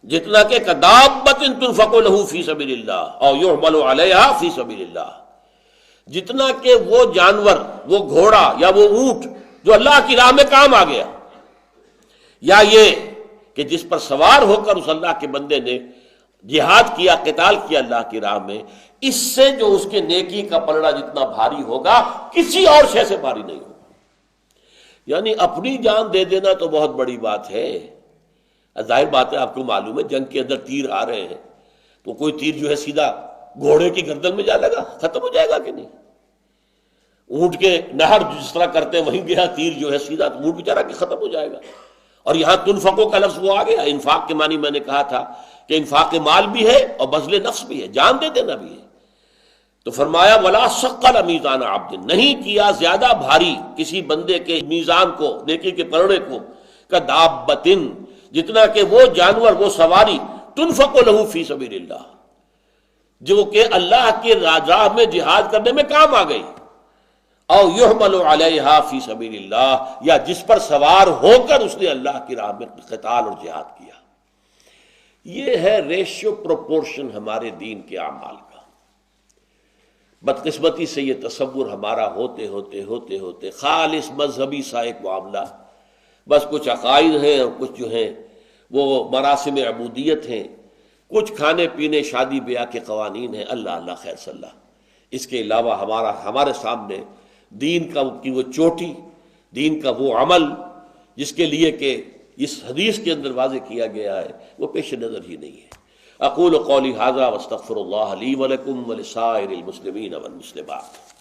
جتنا کہ كَدَابَّةٍ تُنْفَقُ لَهُ فِي سَبِيلِ اللَّهِ أَوْ يُحْمَلُ عَلَيْهَا فِي سَبِيلِ اللَّهِ، جتنا کہ وہ جانور، وہ گھوڑا یا وہ اونٹ جو اللہ کی راہ میں کام آ گیا، یا یہ کہ جس پر سوار ہو کر اس اللہ کے بندے نے جہاد کیا، قتال کیا اللہ کی راہ میں، اس سے جو اس کے نیکی کا پلڑا جتنا بھاری ہوگا کسی اور شے سے بھاری نہیں ہوگا. یعنی اپنی جان دے دینا تو بہت بڑی بات ہے. ظاہر بات ہے، آپ کو معلوم ہے جنگ کے اندر تیر آ رہے ہیں تو کوئی تیر جو ہے سیدھا گھوڑے کی گردن میں جا لگا، ختم ہو جائے گا کہ نہیں. اونٹ کے نہر جس طرح کرتے ہیں وہیں گیا تیر جو ہے سیدھا، تو اونٹ بیچارہ کہ ختم ہو جائے گا. اور یہاں تنفقو کا لفظ وہ آ گیا. انفاق کے معنی میں نے کہا تھا کہ انفاق مال بھی ہے اور بذل نفس بھی ہے، جان دے دینا بھی ہے. تو فرمایا وَلَا ثَقَّلَ مِيزَانَ عَبْدٍ، نہیں کیا زیادہ بھاری کسی بندے کے میزان کو، نیکی کے پلڑے کو، كَدَابَّةٍ، جتنا کہ وہ جانور، وہ سواری، تنفق لہو فی سبیل اللہ، جو کہ اللہ کے راہ میں جہاد کرنے میں کام آ گئی، او یحمل علیہا فی سبیل اللہ، یا جس پر سوار ہو کر اس نے اللہ کی راہ میں قتال اور جہاد کیا. یہ ہے ریشیو پروپورشن ہمارے دین کے اعمال کا. بدقسمتی سے یہ تصور ہمارا ہوتے ہوتے ہوتے ہوتے خالص مذہبی سا ایک معاملہ، بس کچھ عقائد ہیں اور کچھ جو ہیں وہ مراسم عبودیت ہیں، کچھ کھانے پینے شادی بیاہ کے قوانین ہیں. اللہ اللہ خیر صلی اللہ. اس کے علاوہ ہمارے سامنے دین کی وہ چوٹی، دین کا وہ عمل جس کے لیے کہ اس حدیث کے اندر واضح کیا گیا ہے، وہ پیش نظر ہی نہیں ہے. اقول قولی ھذا واستغفر اللہ لی ولکم ولسائر المسلمین والمسلمات.